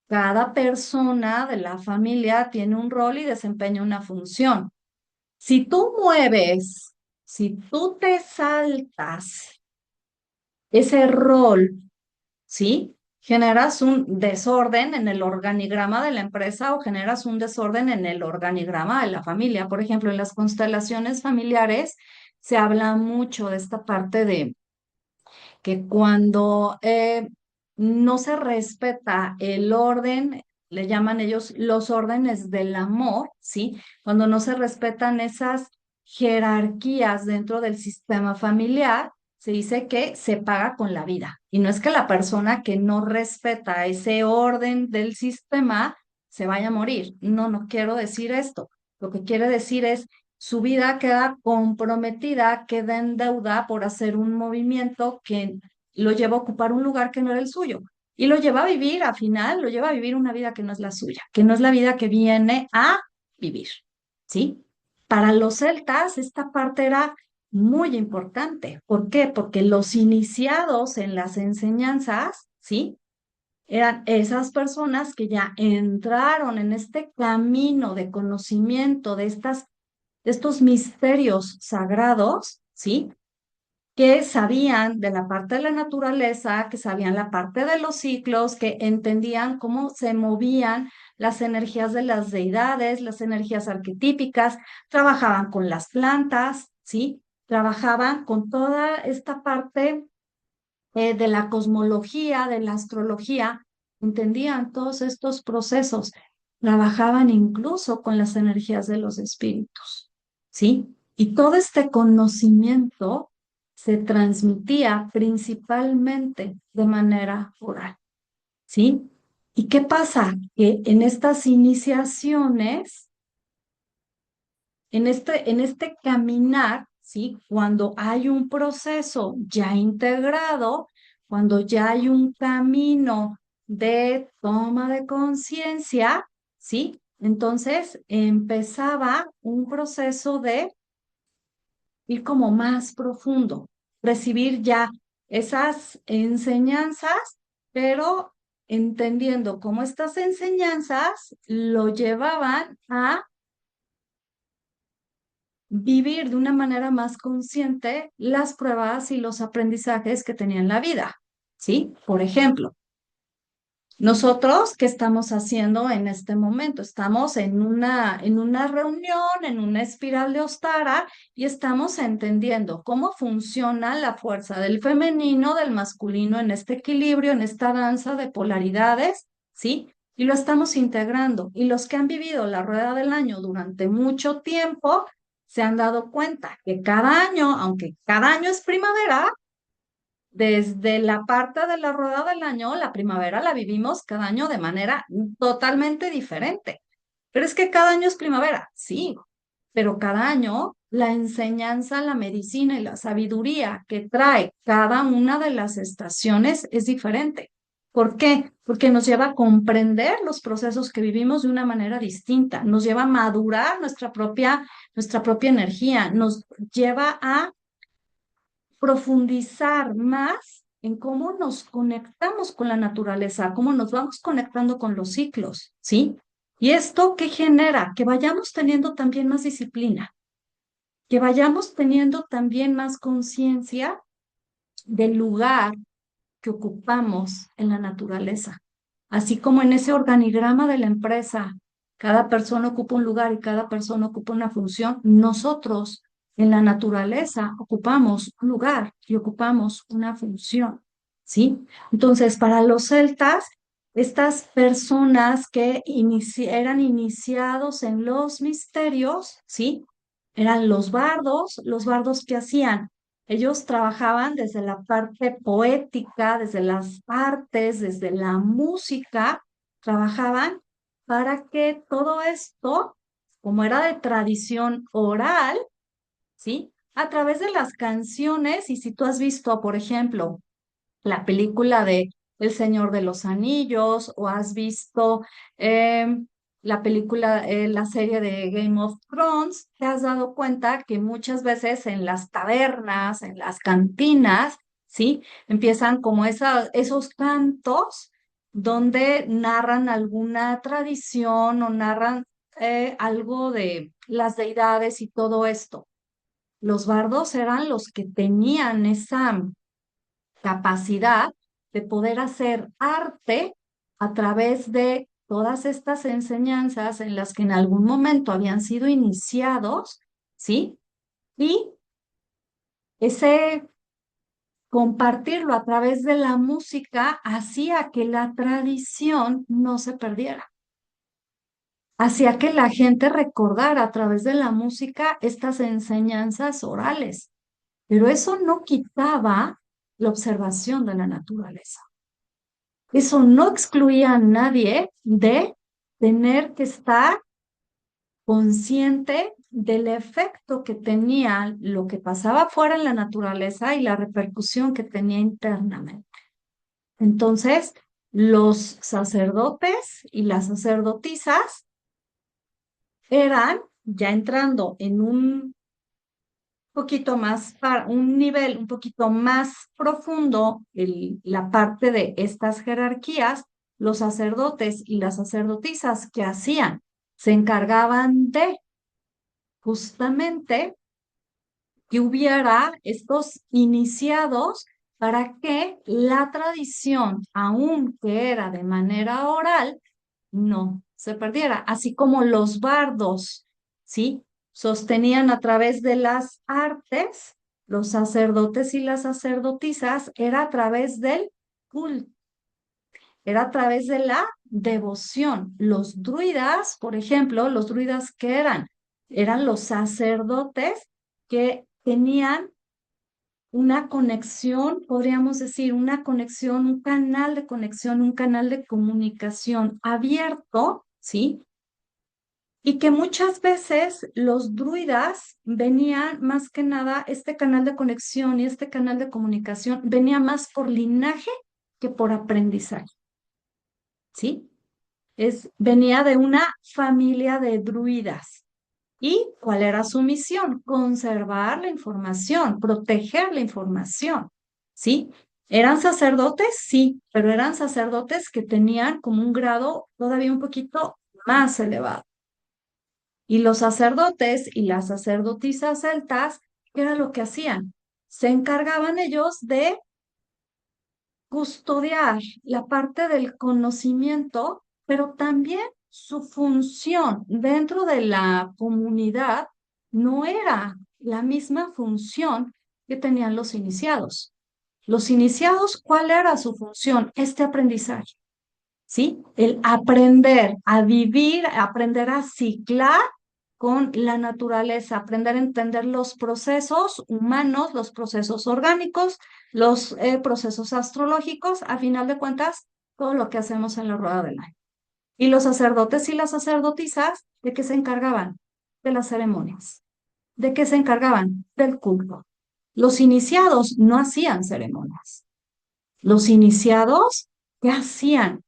Cada persona de la familia tiene un rol y desempeña una función. Si tú mueves, si tú te saltas ese rol, ¿sí? Generas un desorden en el organigrama de la empresa o generas un desorden en el organigrama de la familia. Por ejemplo, en las constelaciones familiares se habla mucho de esta parte de que cuando no se respeta el orden, le llaman ellos los órdenes del amor, ¿sí? Cuando no se respetan esas jerarquías dentro del sistema familiar, se dice que se paga con la vida. Y no es que la persona que no respeta ese orden del sistema se vaya a morir. No, no quiero decir esto. Lo que quiere decir es su vida queda comprometida, queda en deuda por hacer un movimiento que lo lleva a ocupar un lugar que no era el suyo. Y lo lleva a vivir, al final, lo lleva a vivir una vida que no es la suya, que no es la vida que viene a vivir. ¿Sí? Para los celtas, esta parte era muy importante. ¿Por qué? Porque los iniciados en las enseñanzas, ¿sí? Eran esas personas que ya entraron en este camino de conocimiento de estos misterios sagrados, ¿sí? Que sabían de la parte de la naturaleza, que sabían la parte de los ciclos, que entendían cómo se movían las energías de las deidades, las energías arquetípicas, trabajaban con las plantas, ¿sí? Trabajaban con toda esta parte de la cosmología, de la astrología, entendían todos estos procesos, trabajaban incluso con las energías de los espíritus, ¿sí? Y todo este conocimiento se transmitía principalmente de manera oral, ¿sí? ¿Y qué pasa? Que en estas iniciaciones, en este caminar, ¿sí? Cuando hay un proceso ya integrado, cuando ya hay un camino de toma de conciencia, ¿sí? Entonces empezaba un proceso de ir como más profundo, recibir ya esas enseñanzas, pero entendiendo cómo estas enseñanzas lo llevaban a vivir de una manera más consciente las pruebas y los aprendizajes que tenía en la vida, ¿sí? Por ejemplo, nosotros, ¿qué estamos haciendo en este momento? Estamos en una reunión, en una espiral de Ostara y estamos entendiendo cómo funciona la fuerza del femenino, del masculino en este equilibrio, en esta danza de polaridades, ¿sí? Y lo estamos integrando. Y los que han vivido la rueda del año durante mucho tiempo se han dado cuenta que cada año, aunque cada año es primavera, desde la parte de la rueda del año, la primavera la vivimos cada año de manera totalmente diferente. Pero es que cada año es primavera, sí, pero cada año la enseñanza, la medicina y la sabiduría que trae cada una de las estaciones es diferente. ¿Por qué? Porque nos lleva a comprender los procesos que vivimos de una manera distinta, nos lleva a madurar nuestra propia energía, nos lleva a profundizar más en cómo nos conectamos con la naturaleza, cómo nos vamos conectando con los ciclos, ¿sí? Y esto qué genera que vayamos teniendo también más disciplina, que vayamos teniendo también más conciencia del lugar que ocupamos en la naturaleza. Así como en ese organigrama de la empresa, cada persona ocupa un lugar y cada persona ocupa una función, nosotros en la naturaleza ocupamos un lugar y ocupamos una función, ¿sí? Entonces, para los celtas, estas personas que eran iniciados en los misterios, ¿sí? Eran los bardos que hacían ellos trabajaban desde la parte poética, desde las artes, desde la música, trabajaban para que todo esto, como era de tradición oral, ¿sí? A través de las canciones, y si tú has visto, por ejemplo, la película de El Señor de los Anillos o has visto la película, la serie de Game of Thrones, te has dado cuenta que muchas veces en las tabernas, en las cantinas, ¿sí? Empiezan como esos cantos donde narran alguna tradición o narran algo de las deidades y todo esto. Los bardos eran los que tenían esa capacidad de poder hacer arte a través de todas estas enseñanzas en las que en algún momento habían sido iniciados, ¿sí? Y ese compartirlo a través de la música hacía que la tradición no se perdiera, hacía que la gente recordara a través de la música estas enseñanzas orales, pero eso no quitaba la observación de la naturaleza. Eso no excluía a nadie de tener que estar consciente del efecto que tenía lo que pasaba fuera en la naturaleza y la repercusión que tenía internamente. Entonces, los sacerdotes y las sacerdotisas eran, ya entrando en un poquito más, para un nivel un poquito más profundo, la parte de estas jerarquías, los sacerdotes y las sacerdotisas que hacían, se encargaban de justamente que hubiera estos iniciados para que la tradición, aunque era de manera oral, no se perdiera, así como los bardos, ¿sí? Sostenían a través de las artes, los sacerdotes y las sacerdotisas, era a través del culto, era a través de la devoción. Los druidas, por ejemplo, los druidas que eran, eran los sacerdotes que tenían una conexión, podríamos decir, una conexión, un canal de conexión, un canal de comunicación abierto, ¿sí? Y que muchas veces los druidas venían más que nada, este canal de conexión y este canal de comunicación venía más por linaje que por aprendizaje, ¿sí? Venía de una familia de druidas. ¿Y cuál era su misión? Conservar la información, proteger la información, ¿sí? ¿Eran sacerdotes? Sí, pero eran sacerdotes que tenían como un grado todavía un poquito más elevado. Y los sacerdotes y las sacerdotisas celtas, ¿qué era lo que hacían? Se encargaban ellos de custodiar la parte del conocimiento, pero también su función dentro de la comunidad no era la misma función que tenían los iniciados. Los iniciados, ¿cuál era su función? Este aprendizaje, ¿sí? El aprender a vivir, aprender a ciclar con la naturaleza, aprender a entender los procesos humanos, los procesos orgánicos, los procesos astrológicos, a final de cuentas, todo lo que hacemos en la rueda del año. Y los sacerdotes y las sacerdotisas, ¿de qué se encargaban? De las ceremonias. ¿De qué se encargaban? Del culto. Los iniciados no hacían ceremonias. Los iniciados, ¿qué hacían?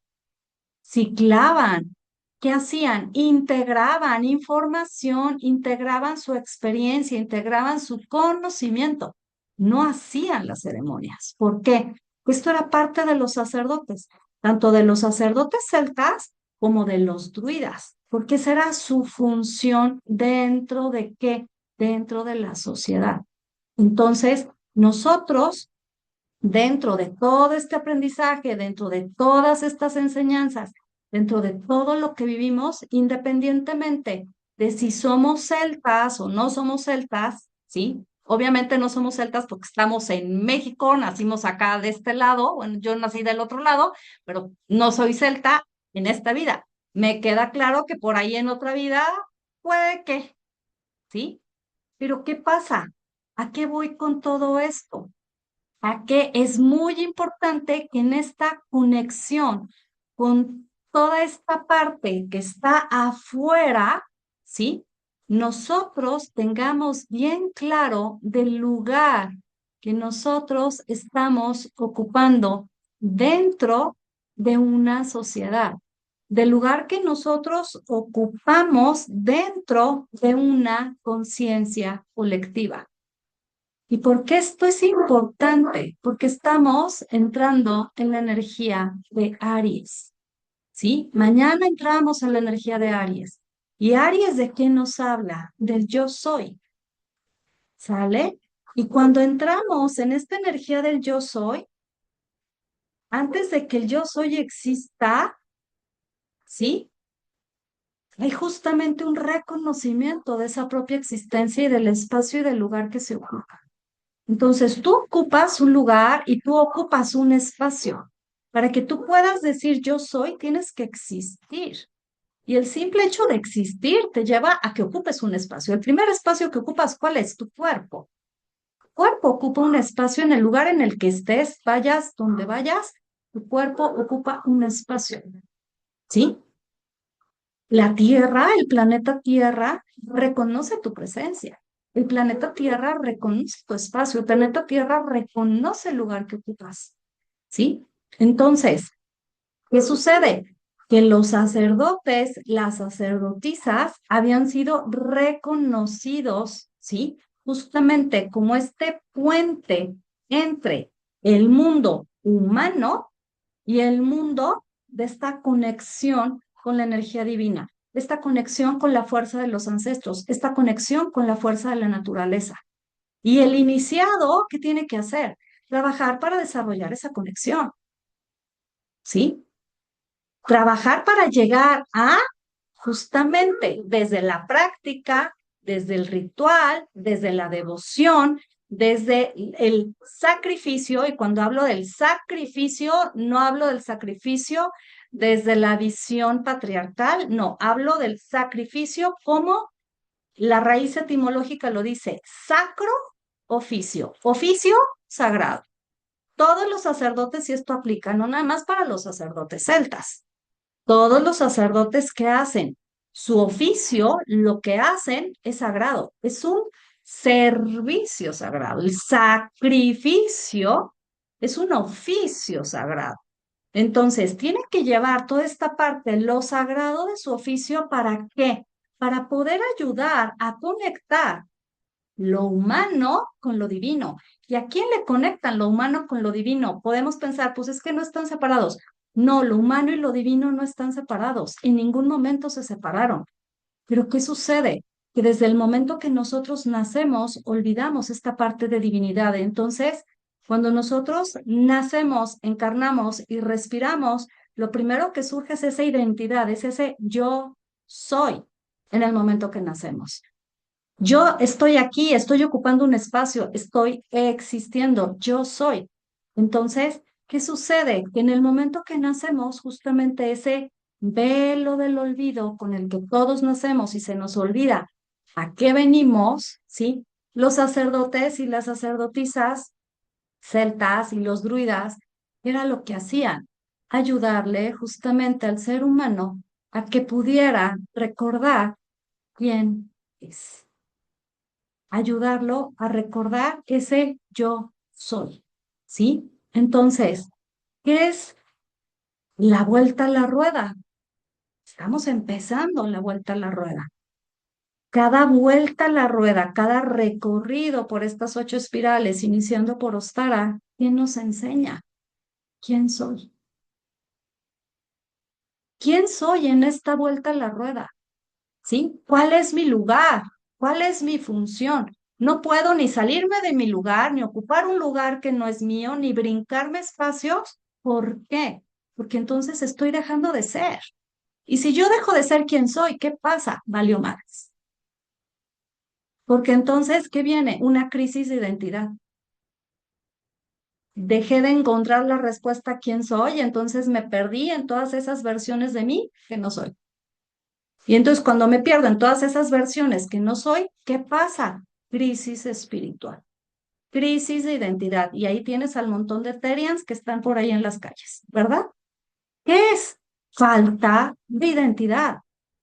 Ciclaban. ¿Qué hacían? Integraban información, integraban su experiencia, integraban su conocimiento. No hacían las ceremonias. ¿Por qué? Esto era parte de los sacerdotes, tanto de los sacerdotes celtas como de los druidas, porque esa era su función dentro de qué? Dentro de la sociedad. Entonces, nosotros dentro de todo este aprendizaje, dentro de todas estas enseñanzas, dentro de todo lo que vivimos, independientemente de si somos celtas o no somos celtas, ¿sí? Obviamente no somos celtas porque estamos en México, nacimos acá de este lado, bueno, yo nací del otro lado, pero no soy celta en esta vida. Me queda claro que por ahí en otra vida puede que, ¿sí? Pero ¿qué pasa? ¿A qué voy con todo esto? A que es muy importante que en esta conexión con toda esta parte que está afuera, ¿sí? nosotros tengamos bien claro del lugar que nosotros estamos ocupando dentro de una sociedad, del lugar que nosotros ocupamos dentro de una conciencia colectiva. ¿Y por qué esto es importante? Porque estamos entrando en la energía de Aries, ¿sí? Mañana entramos en la energía de Aries. ¿Y Aries de qué nos habla? Del yo soy, ¿sale? Y cuando entramos en esta energía del yo soy, antes de que el yo soy exista, ¿sí? Hay justamente un reconocimiento de esa propia existencia y del espacio y del lugar que se ocupa. Entonces, tú ocupas un lugar y tú ocupas un espacio. Para que tú puedas decir yo soy, tienes que existir. Y el simple hecho de existir te lleva a que ocupes un espacio. El primer espacio que ocupas, ¿cuál es? Tu cuerpo. Tu cuerpo ocupa un espacio en el lugar en el que estés, vayas donde vayas, tu cuerpo ocupa un espacio. ¿Sí? La Tierra, el planeta Tierra, reconoce tu presencia. El planeta Tierra reconoce tu espacio. El planeta Tierra reconoce el lugar que ocupas. ¿Sí? Entonces, ¿qué sucede? Que los sacerdotes, las sacerdotisas habían sido reconocidos, ¿sí? Justamente como este puente entre el mundo humano y el mundo de esta conexión con la energía divina, esta conexión con la fuerza de los ancestros, esta conexión con la fuerza de la naturaleza. Y el iniciado, ¿qué tiene que hacer? Trabajar para desarrollar esa conexión, ¿sí? Trabajar para llegar a justamente desde la práctica, desde el ritual, desde la devoción, desde el sacrificio, y cuando hablo del sacrificio, no hablo del sacrificio desde la visión patriarcal, no, hablo del sacrificio como la raíz etimológica lo dice, sacro oficio, oficio sagrado. Todos los sacerdotes, y esto aplica no nada más para los sacerdotes celtas, todos los sacerdotes que hacen su oficio, lo que hacen es sagrado, es un servicio sagrado. El sacrificio es un oficio sagrado. Entonces, tienen que llevar toda esta parte, lo sagrado de su oficio, ¿para qué? Para poder ayudar a conectar lo humano con lo divino. ¿Y a quién le conectan lo humano con lo divino? Podemos pensar, pues es que no están separados. No, lo humano y lo divino no están separados. En ningún momento se separaron. Pero ¿qué sucede? Que desde el momento que nosotros nacemos, olvidamos esta parte de divinidad. Entonces, cuando nosotros nacemos, encarnamos y respiramos, lo primero que surge es esa identidad, es ese yo soy en el momento que nacemos. Yo estoy aquí, estoy ocupando un espacio, estoy existiendo, yo soy. Entonces, ¿qué sucede? Que en el momento que nacemos, justamente ese velo del olvido con el que todos nacemos y se nos olvida a qué venimos, ¿sí? Los sacerdotes y las sacerdotisas celtas y los druidas, era lo que hacían, ayudarle justamente al ser humano a que pudiera recordar quién es, ayudarlo a recordar ese yo soy, ¿sí? Entonces, ¿qué es la vuelta a la rueda? Estamos empezando la vuelta a la rueda. Cada vuelta a la rueda, cada recorrido por estas 8 espirales, iniciando por Ostara, ¿quién nos enseña? ¿Quién soy? ¿Quién soy en esta vuelta a la rueda? ¿Sí? ¿Cuál es mi lugar? ¿Cuál es mi función? No puedo ni salirme de mi lugar, ni ocupar un lugar que no es mío, ni brincarme espacios. ¿Por qué? Porque entonces estoy dejando de ser. Y si yo dejo de ser quien soy, ¿qué pasa? Valió más. Porque entonces, ¿qué viene? Una crisis de identidad. Dejé de encontrar la respuesta a quién soy, entonces me perdí en todas esas versiones de mí que no soy. Y entonces cuando me pierdo en todas esas versiones que no soy, ¿qué pasa? Crisis espiritual, crisis de identidad. Y ahí tienes al montón de Terians que están por ahí en las calles, ¿verdad? ¿Qué es? Falta de identidad.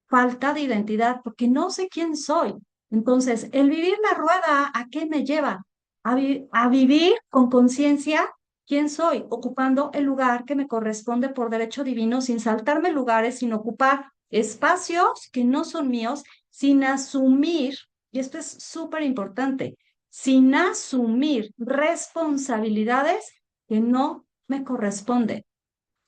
falta de identidad, porque no sé quién soy. Entonces, el vivir la rueda, ¿a qué me lleva? A vivir con conciencia quién soy, ocupando el lugar que me corresponde por derecho divino, sin saltarme lugares, sin ocupar espacios que no son míos, sin asumir, y esto es súper importante, sin asumir responsabilidades que no me corresponden.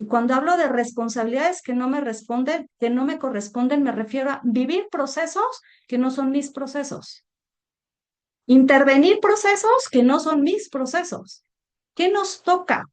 Y cuando hablo de responsabilidades que no me responden, que no me corresponden, me refiero a vivir procesos que no son mis procesos, intervenir procesos que no son mis procesos. ¿Qué nos toca?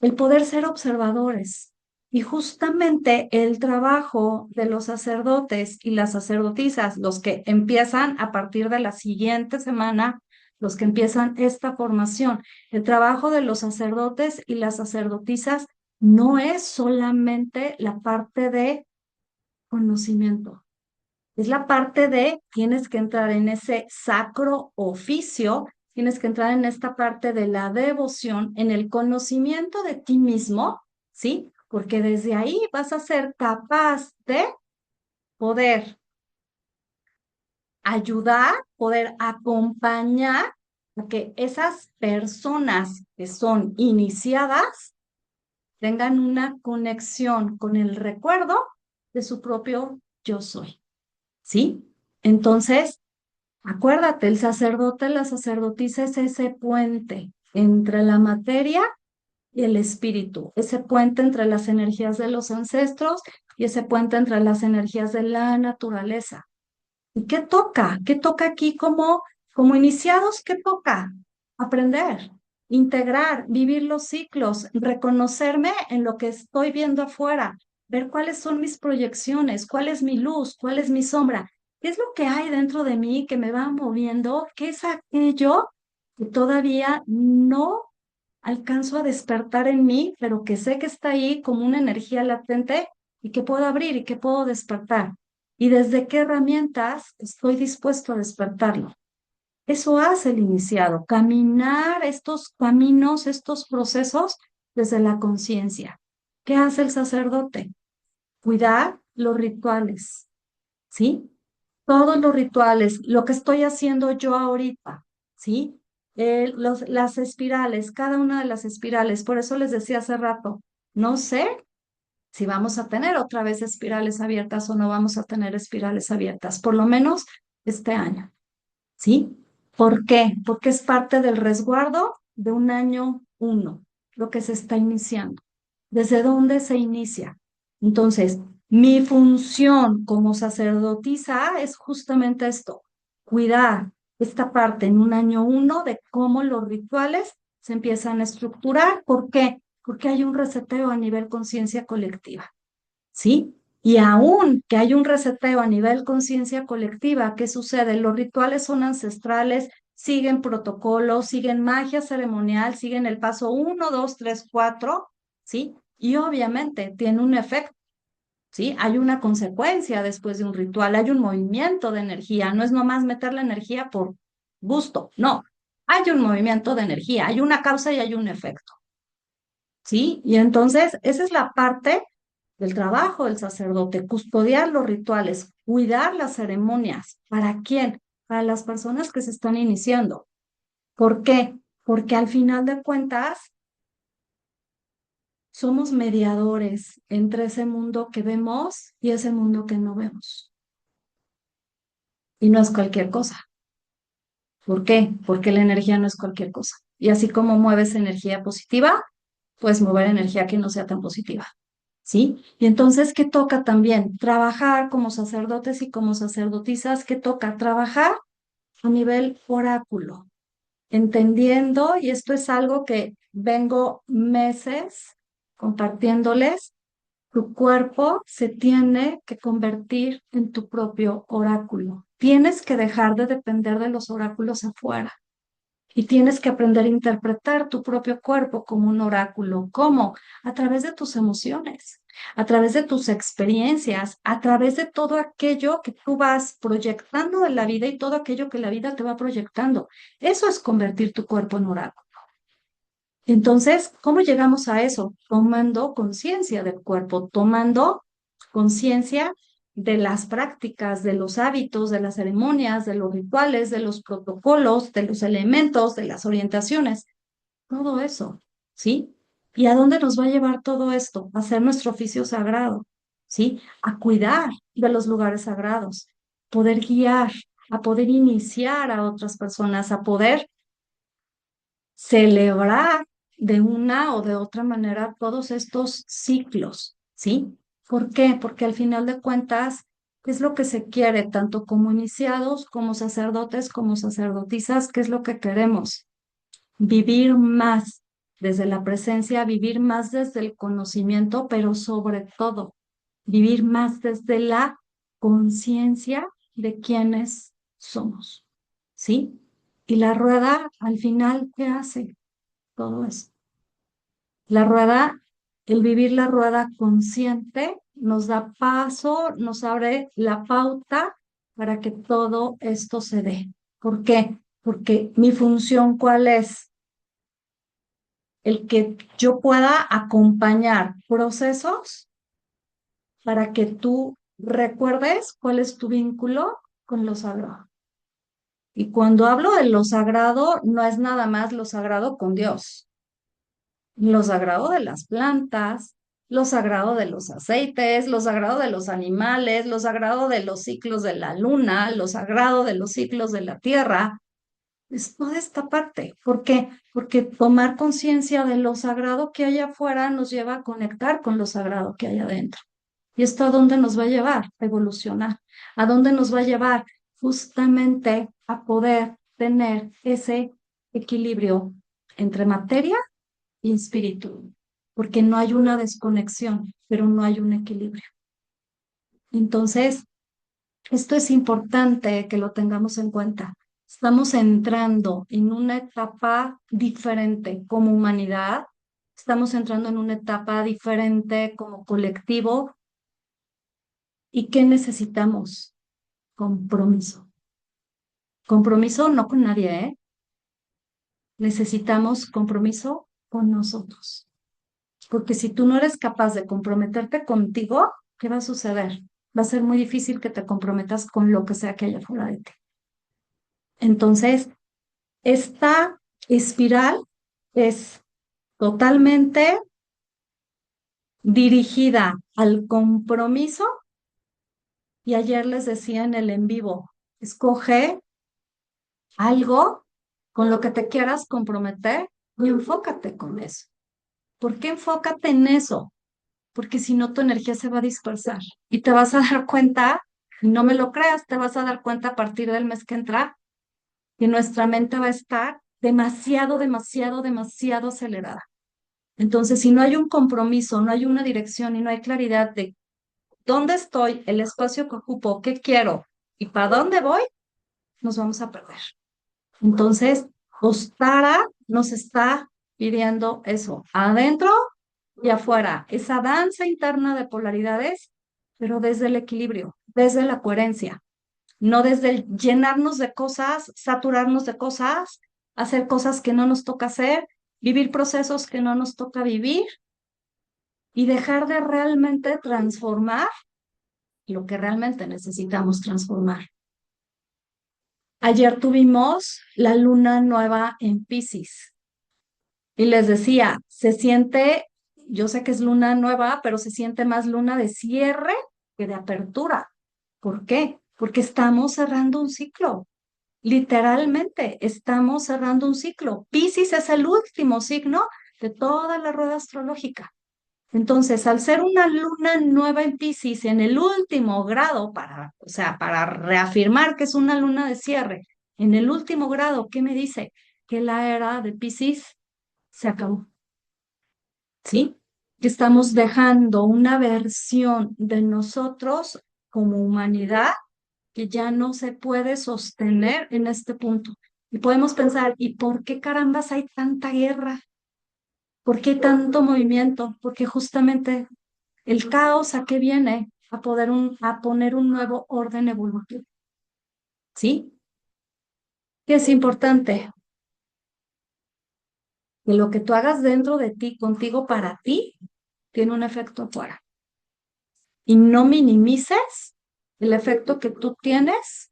El poder ser observadores. Y justamente el trabajo de los sacerdotes y las sacerdotisas, los que empiezan a partir de la siguiente semana, los que empiezan esta formación, el trabajo de los sacerdotes y las sacerdotisas no es solamente la parte de conocimiento, es la parte de tienes que entrar en ese sacro oficio, tienes que entrar en esta parte de la devoción, en el conocimiento de ti mismo, ¿sí? Porque desde ahí vas a ser capaz de poder ayudar, poder acompañar a que esas personas que son iniciadas tengan una conexión con el recuerdo de su propio yo soy, ¿sí? Entonces, acuérdate, el sacerdote, la sacerdotisa es ese puente entre la materia y el espíritu, ese puente entre las energías de los ancestros y ese puente entre las energías de la naturaleza. ¿Y qué toca? ¿Qué toca aquí como iniciados? ¿Qué toca? Aprender, integrar, vivir los ciclos, reconocerme en lo que estoy viendo afuera, ver cuáles son mis proyecciones, cuál es mi luz, cuál es mi sombra, qué es lo que hay dentro de mí que me va moviendo, qué es aquello que todavía no alcanzo a despertar en mí, pero que sé que está ahí como una energía latente y que puedo abrir y que puedo despertar. ¿Y desde qué herramientas estoy dispuesto a despertarlo? Eso hace el iniciado, caminar estos caminos, estos procesos desde la conciencia. ¿Qué hace el sacerdote? Cuidar los rituales, ¿sí? Todos los rituales, lo que estoy haciendo yo ahorita, ¿sí? Las espirales, cada una de las espirales, por eso les decía hace rato, no sé si vamos a tener otra vez espirales abiertas o no vamos a tener espirales abiertas, por lo menos este año, ¿sí? ¿Por qué? Porque es parte del resguardo de un año uno, lo que se está iniciando. ¿Desde dónde se inicia? Entonces, mi función como sacerdotisa es justamente esto, cuidar esta parte en un año uno de cómo los rituales se empiezan a estructurar. ¿Por qué? Porque hay un reseteo a nivel conciencia colectiva. ¿Sí? Y aún que hay un reseteo a nivel conciencia colectiva, ¿qué sucede? Los rituales son ancestrales, siguen protocolos, siguen magia ceremonial, siguen el paso uno, 2, 3, 4, ¿sí? Y obviamente tiene un efecto, ¿sí? Hay una consecuencia después de un ritual, hay un movimiento de energía, no es nomás meter la energía por gusto, no, hay un movimiento de energía, hay una causa y hay un efecto. ¿Sí? Y entonces esa es la parte del trabajo del sacerdote, custodiar los rituales, cuidar las ceremonias. ¿Para quién? Para las personas que se están iniciando. ¿Por qué? Porque al final de cuentas somos mediadores entre ese mundo que vemos y ese mundo que no vemos. Y no es cualquier cosa. ¿Por qué? Porque la energía no es cualquier cosa. Y así como mueves energía positiva, puedes mover energía que no sea tan positiva. ¿Sí? Y entonces, ¿qué toca también? Trabajar como sacerdotes y como sacerdotisas, ¿qué toca? Trabajar a nivel oráculo, entendiendo, y esto es algo que vengo meses compartiéndoles, tu cuerpo se tiene que convertir en tu propio oráculo. Tienes que dejar de depender de los oráculos afuera. Y tienes que aprender a interpretar tu propio cuerpo como un oráculo. ¿Cómo? A través de tus emociones, a través de tus experiencias, a través de todo aquello que tú vas proyectando de la vida y todo aquello que la vida te va proyectando. Eso es convertir tu cuerpo en oráculo. Entonces, ¿cómo llegamos a eso? Tomando conciencia del cuerpo, tomando conciencia de las prácticas, de los hábitos, de las ceremonias, de los rituales, de los protocolos, de los elementos, de las orientaciones, todo eso, ¿sí? ¿Y a dónde nos va a llevar todo esto? A hacer nuestro oficio sagrado, ¿sí? A cuidar de los lugares sagrados, poder guiar, a poder iniciar a otras personas, a poder celebrar de una o de otra manera todos estos ciclos, ¿sí? ¿Por qué? Porque al final de cuentas es lo que se quiere, tanto como iniciados, como sacerdotes, como sacerdotisas, ¿qué es lo que queremos? Vivir más desde la presencia, vivir más desde el conocimiento, pero sobre todo, vivir más desde la conciencia de quiénes somos, ¿sí? Y la rueda, al final, ¿qué hace? Todo eso. La rueda, el vivir la rueda consciente nos da paso, nos abre la pauta para que todo esto se dé. ¿Por qué? Porque mi función, ¿cuál es? El que yo pueda acompañar procesos para que tú recuerdes cuál es tu vínculo con lo sagrado. Y cuando hablo de lo sagrado, no es nada más lo sagrado con Dios. Lo sagrado de las plantas, lo sagrado de los aceites, lo sagrado de los animales, lo sagrado de los ciclos de la luna, lo sagrado de los ciclos de la tierra. Es toda esta parte. ¿Por qué? Porque tomar conciencia de lo sagrado que hay afuera nos lleva a conectar con lo sagrado que hay adentro. ¿Y esto a dónde nos va a llevar? A evolucionar. ¿A dónde nos va a llevar? Justamente a poder tener ese equilibrio entre materia y espíritu, porque no hay una desconexión, pero no hay un equilibrio. Entonces, esto es importante que lo tengamos en cuenta. Estamos entrando en una etapa diferente como humanidad, estamos entrando en una etapa diferente como colectivo. ¿Y qué necesitamos? Compromiso. Compromiso no con nadie, ¿eh? Necesitamos compromiso con nosotros. Porque si tú no eres capaz de comprometerte contigo, ¿qué va a suceder? Va a ser muy difícil que te comprometas con lo que sea que haya fuera de ti. Entonces, esta espiral es totalmente dirigida al compromiso y ayer les decía en el en vivo, escoge algo con lo que te quieras comprometer y enfócate con eso. ¿Por qué enfócate en eso? Porque si no tu energía se va a dispersar y te vas a dar cuenta, y no me lo creas, te vas a dar cuenta a partir del mes que entra que nuestra mente va a estar demasiado, demasiado, demasiado acelerada. Entonces, si no hay un compromiso, no hay una dirección y no hay claridad de dónde estoy, el espacio que ocupo, qué quiero y para dónde voy, nos vamos a perder. Entonces, Ostara nos está pidiendo eso, adentro y afuera, esa danza interna de polaridades, pero desde el equilibrio, desde la coherencia, no desde el llenarnos de cosas, saturarnos de cosas, hacer cosas que no nos toca hacer, vivir procesos que no nos toca vivir y dejar de realmente transformar lo que realmente necesitamos transformar. Ayer tuvimos la luna nueva en Piscis y les decía, se siente, yo sé que es luna nueva, pero se siente más luna de cierre que de apertura. ¿Por qué? Porque estamos cerrando un ciclo. Literalmente, estamos cerrando un ciclo. Piscis es el último signo de toda la rueda astrológica. Entonces, al ser una luna nueva en Piscis en el último grado, o sea, para reafirmar que es una luna de cierre, en el último grado, ¿qué me dice? Que la era de Piscis se acabó, ¿sí? Que estamos dejando una versión de nosotros como humanidad que ya no se puede sostener en este punto. Y podemos pensar, ¿y por qué carambas hay tanta guerra? ¿Por qué tanto movimiento? Porque justamente el caos a qué viene a poner un nuevo orden evolutivo. ¿Sí? Que es importante que lo que tú hagas dentro de ti, contigo, para ti, tiene un efecto afuera. y no minimices el efecto que tú tienes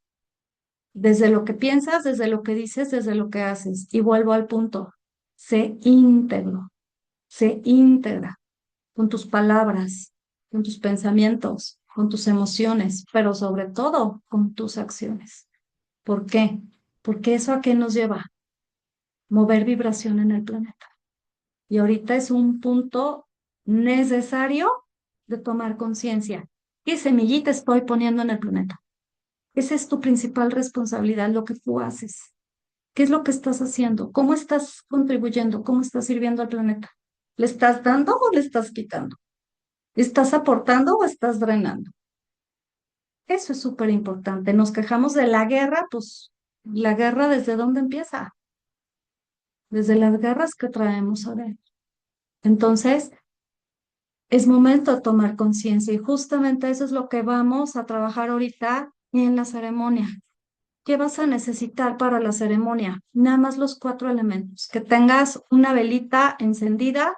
desde lo que piensas, desde lo que dices, desde lo que haces. Y vuelvo al punto, sé íntegro, sé íntegra con tus palabras, con tus pensamientos, con tus emociones, pero sobre todo con tus acciones. ¿Por qué? Porque eso a qué nos lleva? Mover vibración en el planeta. Y ahorita es un punto necesario de tomar conciencia. ¿Qué semillita estoy poniendo en el planeta? Esa es tu principal responsabilidad, lo que tú haces. ¿Qué es lo que estás haciendo? ¿Cómo estás contribuyendo? ¿Cómo estás sirviendo al planeta? ¿Le estás dando o le estás quitando? ¿Estás aportando o estás drenando? Eso es súper importante. Nos quejamos de la guerra, pues la guerra ¿desde dónde empieza? Desde las guerras que traemos ahora. Entonces, es momento de tomar conciencia y justamente eso es lo que vamos a trabajar ahorita en la ceremonia. ¿Qué vas a necesitar para la ceremonia? Nada más los 4 elementos. Que tengas una velita encendida,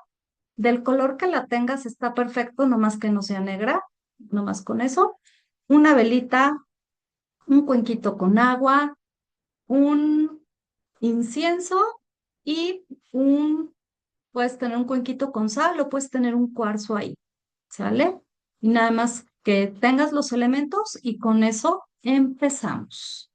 del color que la tengas está perfecto, nomás que no sea negra, nomás con eso. Una velita, un cuenquito con agua, un incienso y puedes tener un cuenquito con sal o puedes tener un cuarzo ahí, ¿sale? Y nada más que tengas los elementos y con eso empezamos.